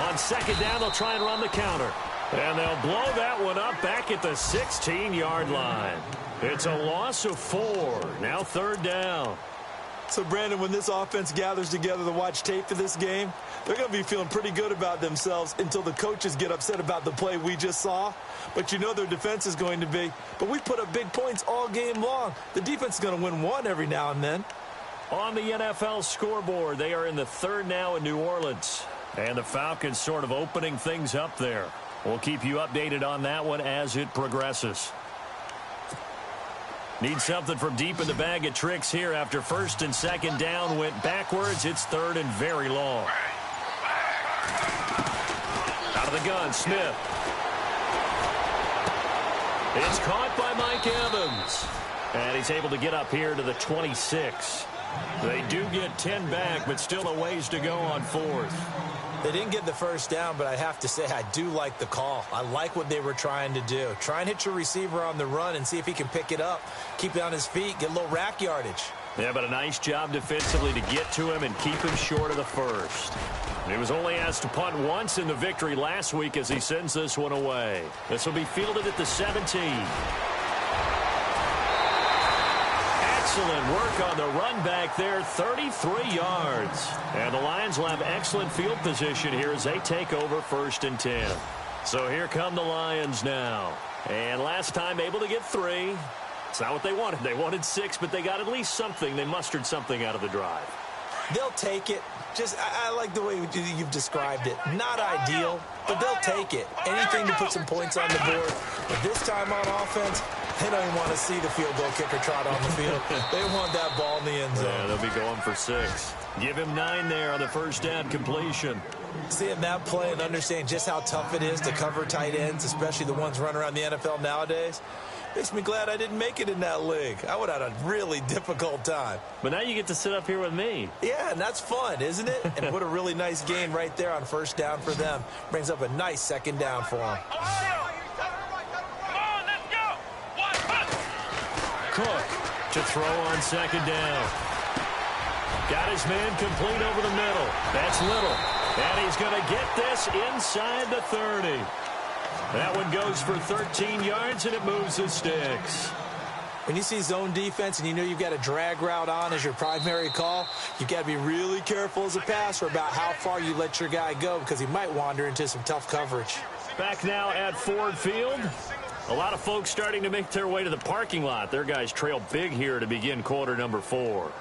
Speaker 3: On second down, they'll try and run the counter. And they'll blow that one up back at the 16-yard line. It's a loss of 4. Now third down.
Speaker 4: So, Brandon, when this offense gathers together to watch tape for this game, they're going to be feeling pretty good about themselves until the coaches get upset about the play we just saw. But you know their defense is going to be. But we put up big points all game long. The defense is going to win one every now and then.
Speaker 3: On the NFL scoreboard, they are in the third now in New Orleans. And the Falcons sort of opening things up there. We'll keep you updated on that one as it progresses. Need something from deep in the bag of tricks here after first and second down went backwards. It's third and very long. Out of the gun, Smith. It's caught by Mike Evans. And he's able to get up here to the 26. They do get 10 back, but still a ways to go on fourth.
Speaker 4: They didn't get the first down, but I have to say I do like the call. I like what they were trying to do. Try and hit your receiver on the run and see if he can pick it up, keep it on his feet, get a little rack yardage.
Speaker 3: Yeah, but a nice job defensively to get to him and keep him short of the first. He was only asked to punt once in the victory last week as he sends this one away. This will be fielded at the 17. Excellent work on the run back there, 33 yards. And the Lions will have excellent field position here as they take over first and 10. So here come the Lions now. And last time able to get 3. It's not what they wanted. They wanted 6, but they got at least something. They mustered something out of the drive.
Speaker 4: They'll take it. Just, I like the way you've described it. Not ideal, but they'll take it. Anything to put some points on the board. But this time on offense, they don't even want to see the field goal kicker trot on the field. They want that ball in the end zone.
Speaker 3: Yeah, they'll be going for 6. Give him 9 there on the first down completion.
Speaker 4: Seeing that play and understanding just how tough it is to cover tight ends, especially the ones running around the NFL nowadays, makes me glad I didn't make it in that league. I would have had a really difficult time.
Speaker 3: But now you get to sit up here with me.
Speaker 4: Yeah, and that's fun, isn't it? And what a really nice gain right there on first down for them. Brings up a nice second down for them.
Speaker 3: Cook to throw on second down. Got his man complete over the middle. That's Little. And he's going to get this inside the 30. That one goes for 13 yards, and it moves the sticks.
Speaker 4: When you see zone defense and you know you've got a drag route on as your primary call, you've got to be really careful as a passer about how far you let your guy go because he might wander into some tough coverage.
Speaker 3: Back now at Ford Field. A lot of folks starting to make their way to the parking lot. Their guys trail big here to begin quarter number 4.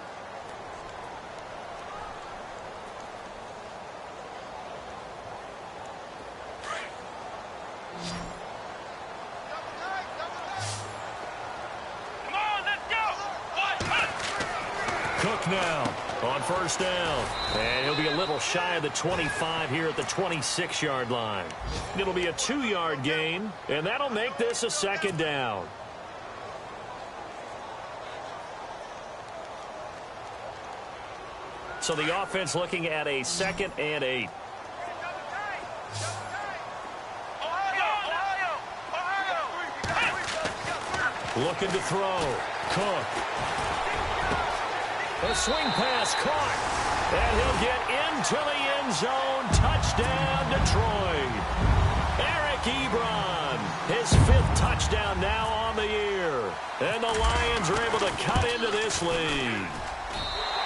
Speaker 3: Cook now on first down. And he'll be a little shy of the 25 here at the 26-yard line. It'll be a 2-yard gain, and that'll make this a second down. So the offense looking at a 2nd and 8. Looking to throw. Cook. A swing pass caught. And he'll get into the end zone. Touchdown, Detroit. Eric Ebron, his 5th touchdown now on the year. And the Lions are able to cut into this lead.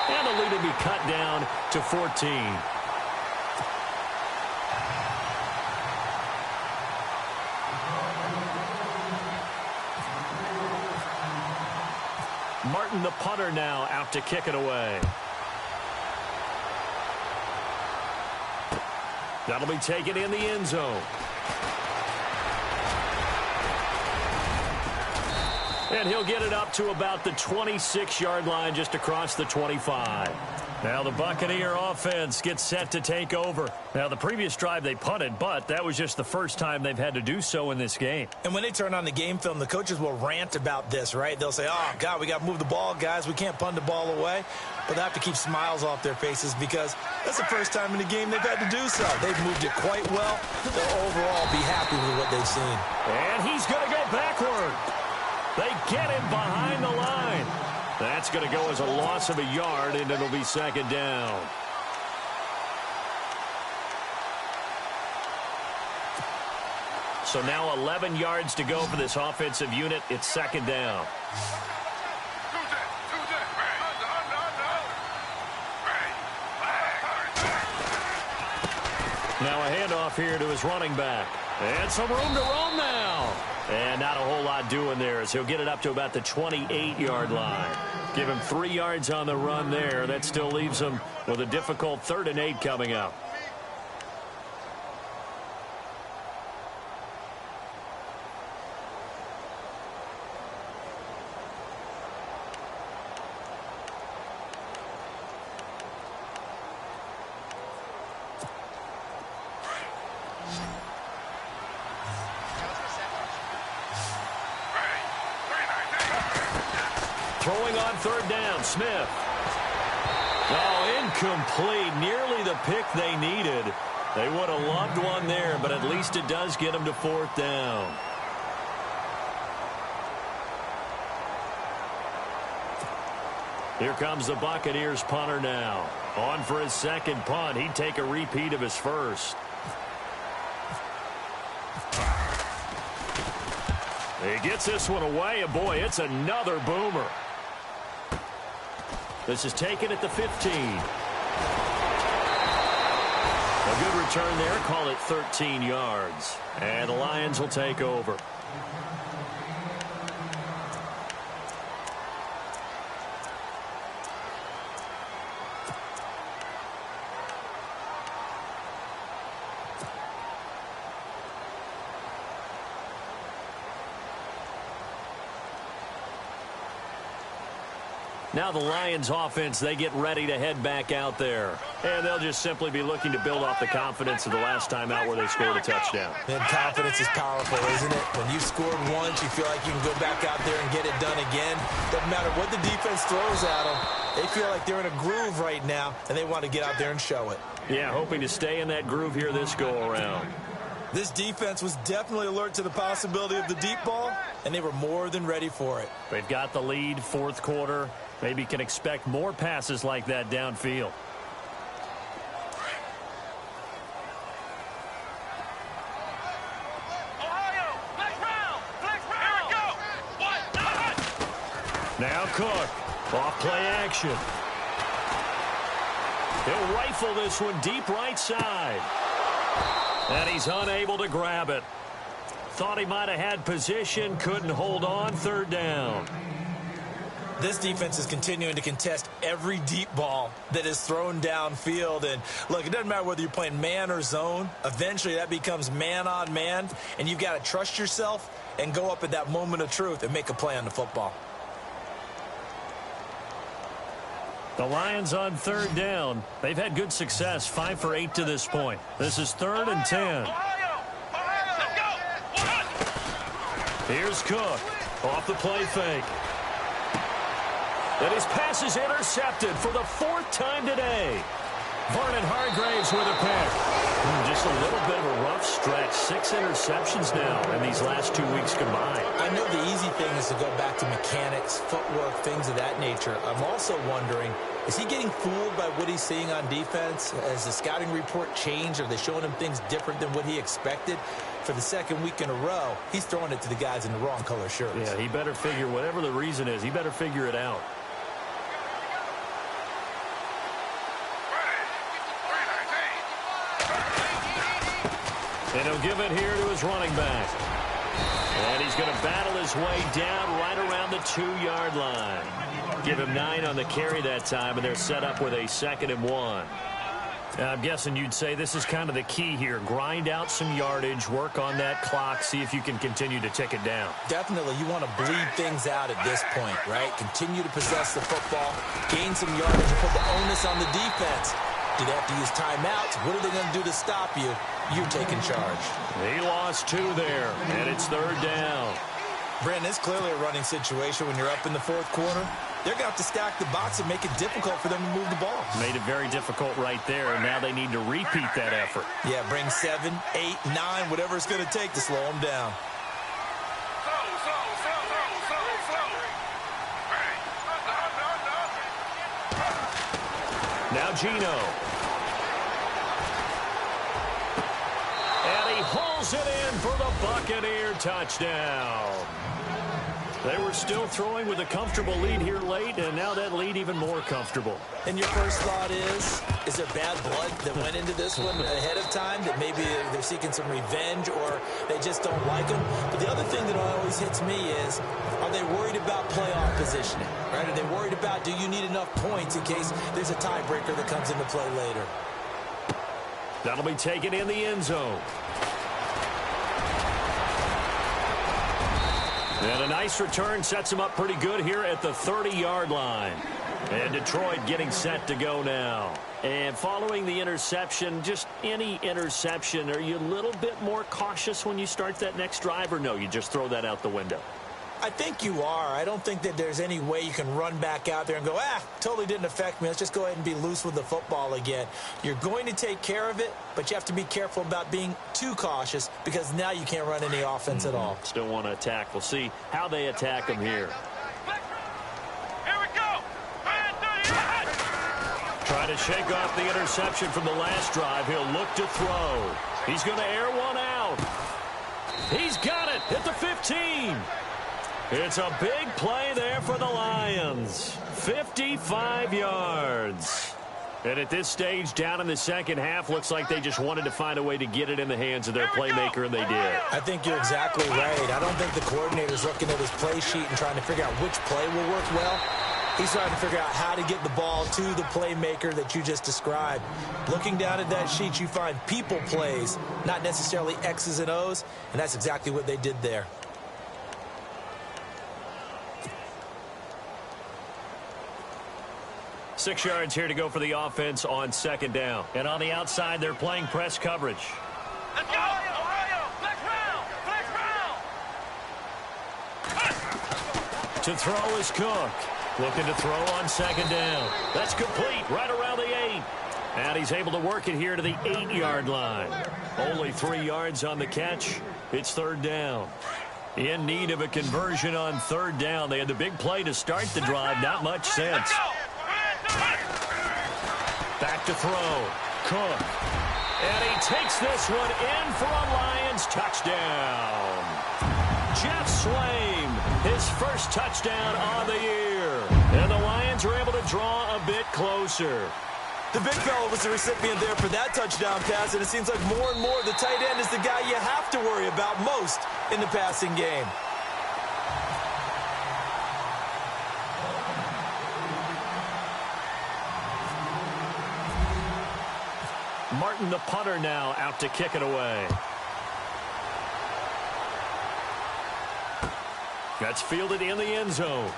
Speaker 3: And the lead will be cut down to 14. Martin, the punter, now out to kick it away. That'll be taken in the end zone. And he'll get it up to about the 26-yard line just across the 25. Now the Buccaneer offense gets set to take over. Now the previous drive they punted, but that was just the first time they've had to do so in this game.
Speaker 4: And when they turn on the game film, the coaches will rant about this, right? They'll say, oh, God, we got to move the ball, guys. We can't punt the ball away. But they have to keep smiles off their faces because that's the first time in the game they've had to do so. They've moved it quite well. They'll overall be happy with what they've seen.
Speaker 3: And he's going to go backward. They get him behind the line. That's going to go as a loss of a yard, and it'll be second down. So now 11 yards to go for this offensive unit. It's second down. Now a handoff here to his running back. And some room to roam now. And not a whole lot doing there as he'll get it up to about the 28-yard line. Give him 3 yards on the run there. That still leaves him with a difficult 3rd and 8 coming up. Throwing on 3rd down, Smith. Oh, incomplete. Nearly the pick they needed. They would have loved one there, but at least it does get them to 4th down. Here comes the Buccaneers punter now. On for his second punt. He'd take a repeat of his first. He gets this one away, and boy, it's another boomer. This is taken at the 15. A good return there. Call it 13 yards. And the Lions will take over. Now the Lions offense, they get ready to head back out there. And they'll just simply be looking to build off the confidence of the last time out where they scored a touchdown.
Speaker 4: And confidence is powerful, isn't it? When you've scored once, you feel like you can go back out there and get it done again. Doesn't matter what the defense throws at them. They feel like they're in a groove right now, and they want to get out there and show it.
Speaker 3: Yeah, hoping to stay in that groove here this go-around.
Speaker 4: This defense was definitely alert to the possibility of the deep ball, and they were more than ready for it.
Speaker 3: They've got the lead, 4th quarter. Maybe can expect more passes like that downfield.
Speaker 5: Ohio, flex round, here we go.
Speaker 3: Now Cook, off play action. He'll rifle this one deep right side. And he's unable to grab it. Thought he might have had position, couldn't hold on, 3rd down.
Speaker 4: This defense is continuing to contest every deep ball that is thrown downfield. And, look, it doesn't matter whether you're playing man or zone. Eventually, that becomes man on man. And you've got to trust yourself and go up at that moment of truth and make a play on the football.
Speaker 3: The Lions on 3rd down. They've had good success, 5 for 8 to this point. This is 3rd and 10. Here's Cook off the play fake. And his pass is intercepted for the 4th time today. Vernon Hargreaves with a pick. Just a little bit of a rough stretch. 6 interceptions now in these last 2 weeks combined.
Speaker 4: I know the easy thing is to go back to mechanics, footwork, things of that nature. I'm also wondering, is he getting fooled by what he's seeing on defense? Has the scouting report changed? Are they showing him things different than what he expected? For the 2nd week in a row, he's throwing it to the guys in the wrong color shirts.
Speaker 3: Yeah, he better figure, whatever the reason is, he better figure it out. And he'll give it here to his running back. And he's going to battle his way down right around the 2-yard line. Give him 9 on the carry that time, and they're set up with a 2nd and 1. I'm guessing you'd say this is kind of the key here. Grind out some yardage, work on that clock, see if you can continue to tick it down.
Speaker 4: Definitely, you want to bleed things out at this point, right? Continue to possess the football, gain some yardage, and put the onus on the defense. Do they have to use timeouts? What are they going to do to stop you? You're taking charge.
Speaker 3: He lost 2 there, and it's 3rd down.
Speaker 4: Brandon, it's clearly a running situation when you're up in the 4th quarter. They're going to have to stack the box and make it difficult for them to move the ball.
Speaker 3: Made it very difficult right there, and now they need to repeat that effort.
Speaker 4: Yeah, bring 7, 8, 9, whatever it's going to take to slow them down.
Speaker 3: Now Gino. And he hauls it in for the Buccaneer touchdown. They were still throwing with a comfortable lead here late, and now that lead even more comfortable.
Speaker 4: And your first thought is there bad blood that went into this one ahead of time, that maybe they're seeking some revenge or they just don't like them? But the other thing that always hits me is, are they worried about playoff positioning? Right? Are they worried about, do you need enough points in case there's a tiebreaker that comes into play later?
Speaker 3: That'll be taken in the end zone. And a nice return sets him up pretty good here at the 30-yard line. And Detroit getting set to go now. And following the interception, just any interception, are you a little bit more cautious when you start that next drive, or no, you just throw that out the window?
Speaker 4: I think you are. I don't think that there's any way you can run back out there and go, totally didn't affect me. Let's just go ahead and be loose with the football again. You're going to take care of it, but you have to be careful about being too cautious because now you can't run any offense at all.
Speaker 3: Still want to attack. We'll see how they attack them here.
Speaker 5: Here we go.
Speaker 3: Trying to shake off the interception from the last drive. He'll look to throw. He's going to air one out. He's got it at the 15. It's a big play there for the Lions. 55 yards. And at this stage, down in the second half, looks like they just wanted to find a way to get it in the hands of their playmaker, and they did.
Speaker 4: I think you're exactly right. I don't think the coordinator's looking at his play sheet and trying to figure out which play will work well. He's trying to figure out how to get the ball to the playmaker that you just described. Looking down at that sheet, you find people plays, not necessarily X's and O's, and that's exactly what they did there.
Speaker 3: Six yards here to go for the offense on second down. And on the outside, they're playing press coverage.
Speaker 5: Let's go. Ohio. Flex round.
Speaker 3: To throw is Cook. Looking to throw on second down. That's complete right around the 8. And he's able to work it here to the 8-yard line. Only 3 yards on the catch. It's third down. In need of a conversion on third down. They had the big play to start the drive. Not much sense. Back to throw. Cook. And he takes this one in for a Lions touchdown. Jeff Swaim, his first touchdown on the year. And the Lions are able to draw a bit closer.
Speaker 4: The big fella was the recipient there for that touchdown pass, and it seems like more and more the tight end is the guy you have to worry about most in the passing game.
Speaker 3: Martin, the punter, now out to kick it away. That's fielded in the end zone.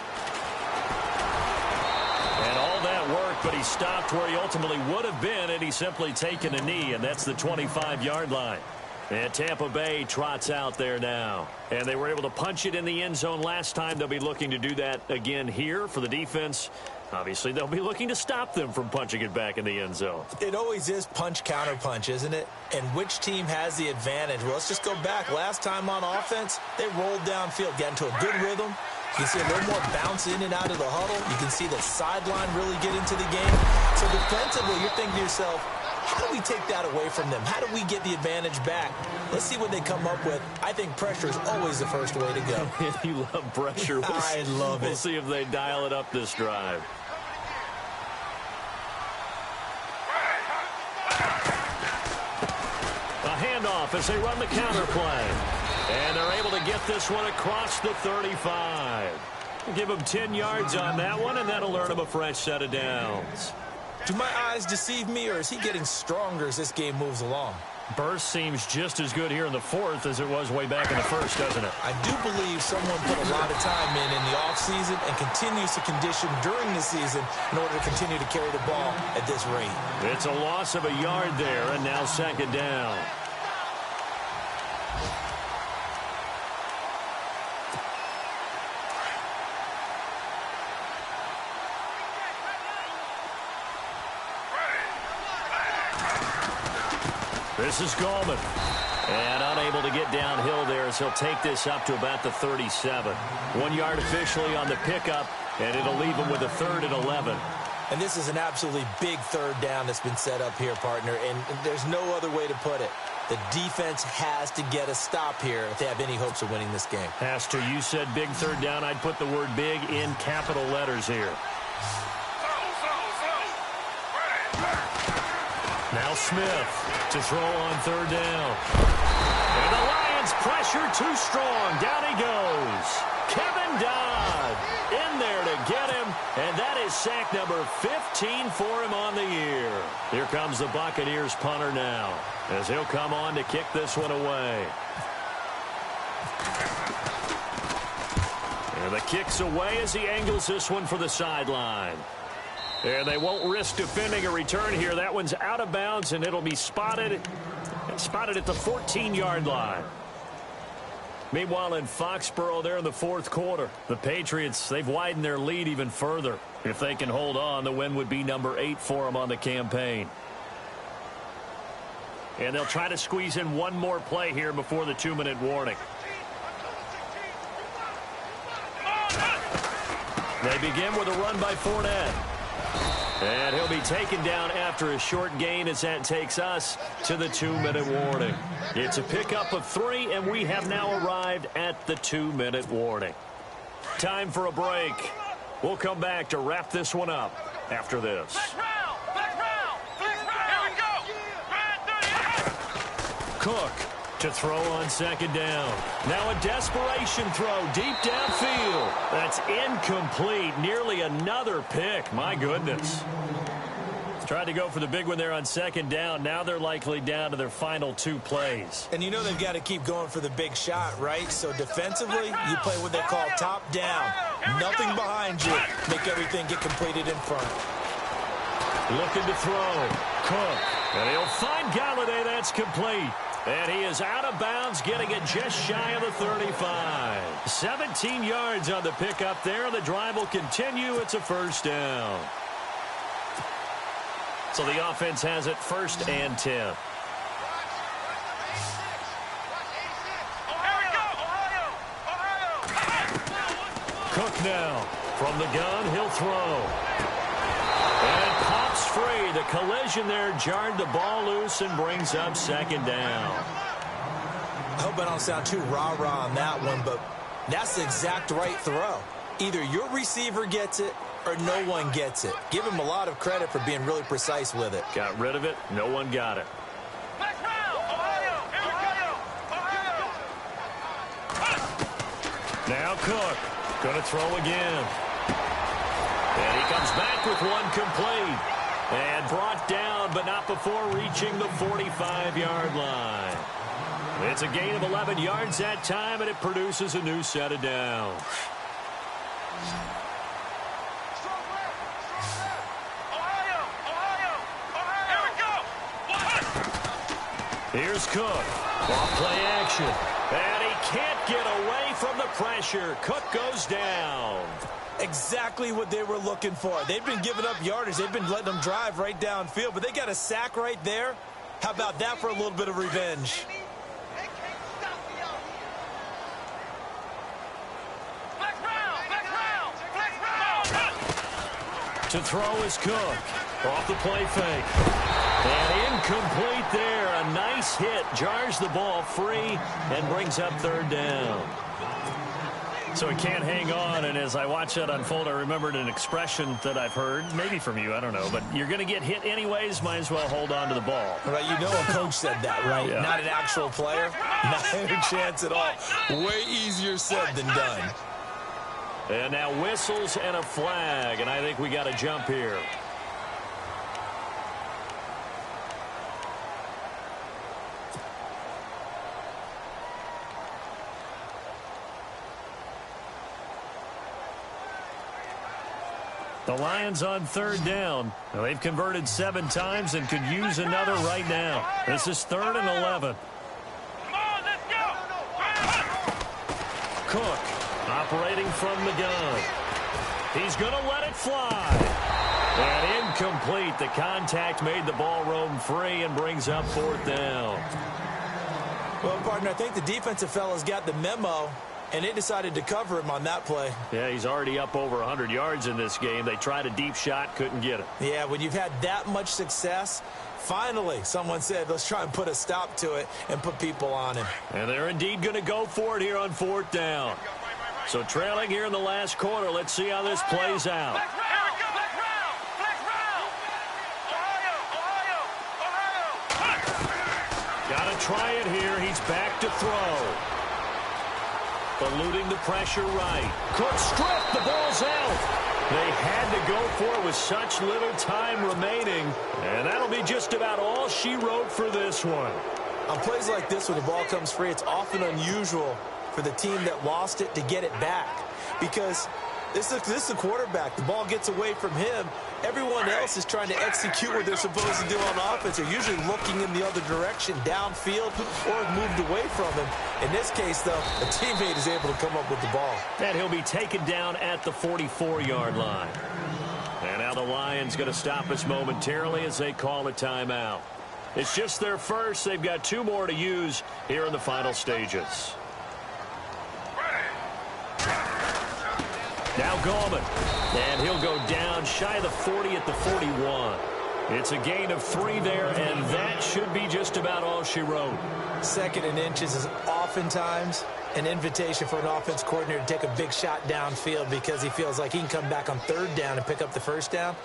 Speaker 3: And all that work, but he stopped where he ultimately would have been had he simply taken a knee, and that's the 25-yard line. And Tampa Bay trots out there now. And they were able to punch it in the end zone last time. They'll be looking to do that again here for the defense. Obviously, they'll be looking to stop them from punching it back in the end zone.
Speaker 4: It always is punch-counter-punch, isn't it? And which team has the advantage? Well, let's just go back. Last time on offense, they rolled downfield, got into a good rhythm. You can see a little more bounce in and out of the huddle. You can see the sideline really get into the game. So defensively, you're thinking to yourself, how do we take that away from them? How do we get the advantage back? Let's see what they come up with. I think pressure is always the first way to go.
Speaker 3: You love pressure.
Speaker 4: I love it.
Speaker 3: We'll see if they dial it up this drive. A handoff as they run the counter play. And they're able to get this one across the 35. Give them 10 yards on that one, and that'll earn them a fresh set of downs.
Speaker 4: Do my eyes deceive me, or is he getting stronger as this game moves along?
Speaker 3: Burst seems just as good here in the fourth as it was way back in the first, doesn't it?
Speaker 4: I do believe someone put a lot of time in the offseason and continues to condition during the season in order to continue to carry the ball at this rate.
Speaker 3: It's a loss of a yard there, and now second down. This is Gallman. And unable to get downhill there as he'll take this up to about the 37. 1 yard officially on the pickup, and it'll leave him with a 3rd and 11.
Speaker 4: And this is an absolutely big third down that's been set up here, partner, and there's no other way to put it. The defense has to get a stop here if they have any hopes of winning this game.
Speaker 3: Has to. You said big third down. I'd put the word big in capital letters here. Now Smith to throw on third down. And the Lions pressure too strong. Down he goes. Kevin Dodd in there to get him. And that is sack number 15 for him on the year. Here comes the Buccaneers punter now, as he'll come on to kick this one away. And the kick's away as he angles this one for the sideline. And they won't risk defending a return here. That one's out of bounds, and it'll be spotted at the 14-yard line. Meanwhile, in Foxborough, there in the fourth quarter, the Patriots, they've widened their lead even further. If they can hold on, the win would be number 8 for them on the campaign. And they'll try to squeeze in one more play here before the 2-minute warning. They begin with a run by Fournette. And he'll be taken down after a short gain as that takes us to the 2-minute warning. It's a pickup of 3, and we have now arrived at the 2-minute warning. Time for a break. We'll come back to wrap this one up after this. Cook to throw on second down. Now a desperation throw deep downfield. That's incomplete. Nearly another pick. My goodness. Tried to go for the big one there on second down. Now they're likely down to their final 2 plays.
Speaker 4: And you know they've got to keep going for the big shot, right? So defensively, you play what they call top down. Nothing behind you. Make everything get completed in front.
Speaker 3: Looking to throw. Cook. And he'll find Galladay. That's complete. And he is out of bounds, getting it just shy of the 35. 17 yards on the pickup there. The drive will continue. It's a first down. So the offense has it 1st and 10. Cook now from the gun. He'll throw. And it pops free. The collision there jarred the ball loose and brings up second down.
Speaker 4: I hope I don't sound too rah-rah on that one, but that's the exact right throw. Either your receiver gets it or no one gets it. Give him a lot of credit for being really precise with it.
Speaker 3: Got rid of it. No one got it. Now Cook. Going to throw again. And he comes back with one complete. And brought down, but not before reaching the 45-yard line. It's a gain of 11 yards that time, and it produces a new set of downs. Here's Cook. Off play action. And he can't get away from the pressure. Cook goes down.
Speaker 4: Exactly what they were looking for. They've been giving up yardage. They've been letting them drive right downfield, but they got a sack right there. How about that for a little bit of revenge?
Speaker 3: To throw is Cook. Off the play fake. And incomplete there. A nice hit. Jars the ball free and brings up third down. So he can't hang on, and as I watch that unfold, I remembered an expression that I've heard, maybe from you, I don't know, but you're going to get hit anyways, might as well hold on to the ball.
Speaker 4: Right, you know a coach said that, right?
Speaker 3: Yeah.
Speaker 4: Not an actual player. Not a chance at all. Way easier said than done.
Speaker 3: And now whistles and a flag, and I think we got a jump here. The Lions on third down. Now, they've converted 7 times and could use another right now. This is 3rd and 11.
Speaker 5: Come on, let's go.
Speaker 3: Cook operating from the gun. He's going to let it fly. And incomplete. The contact made the ball roam free and brings up 4th down.
Speaker 4: Well, partner, I think the defensive fellas got the memo, and they decided to cover him on that play.
Speaker 3: Yeah, he's already up over 100 yards in this game. They tried a deep shot, couldn't get it.
Speaker 4: Yeah, when you've had that much success, finally someone said, let's try and put a stop to it and put people on him.
Speaker 3: And they're indeed going to go for it here on 4th down. So trailing here in the last quarter, let's see how this plays out.
Speaker 5: Flex round, flex round, flex round. Ohio.
Speaker 3: Got to try it here. He's back to throw. Eluding the pressure right. Cook stripped. The ball's out. They had to go for it with such little time remaining. And that'll be just about all she wrote for this one.
Speaker 4: On plays like this, when the ball comes free, it's often unusual for the team that lost it to get it back. Because this is the quarterback. The ball gets away from him. Everyone else is trying to execute what they're supposed to do on offense. They're usually looking in the other direction, downfield, or moved away from him. In this case, though, a teammate is able to come up with the ball.
Speaker 3: And he'll be taken down at the 44-yard line. And now the Lions going to stop us momentarily as they call a timeout. It's just their first. They've got 2 more to use here in the final stages. Now Gallman, and he'll go down shy of the 40 at the 41. It's a gain of 3 there, and that should be just about all she wrote.
Speaker 4: 2nd and inches is oftentimes an invitation for an offense coordinator to take a big shot downfield because he feels like he can come back on 3rd down and pick up the 1st down.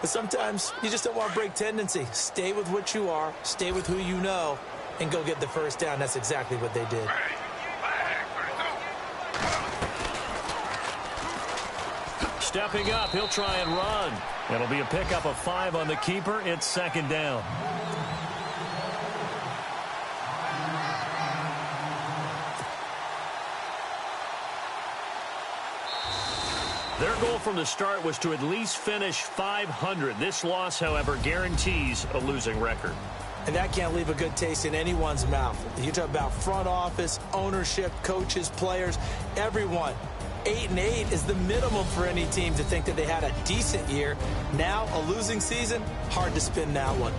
Speaker 4: But sometimes you just don't want to break tendency. Stay with what you are, stay with who you know, and go get the 1st down. That's exactly what they did.
Speaker 3: Stepping up, he'll try and run. It'll be a pickup of 5 on the keeper. It's 2nd down. Their goal from the start was to at least finish 500. This loss, however, guarantees a losing record.
Speaker 4: And that can't leave a good taste in anyone's mouth. You talk about front office, ownership, coaches, players, everyone. 8-8 is the minimum for any team to think that they had a decent year. Now, a losing season, hard to spin that one.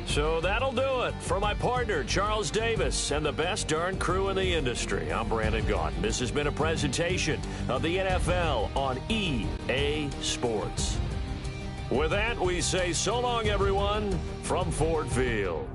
Speaker 3: So that'll do it. For my partner, Charles Davis, and the best darn crew in the industry, I'm Brandon Gaudin. This has been a presentation of the NFL on EA Sports. With that, we say so long, everyone, from Ford Field.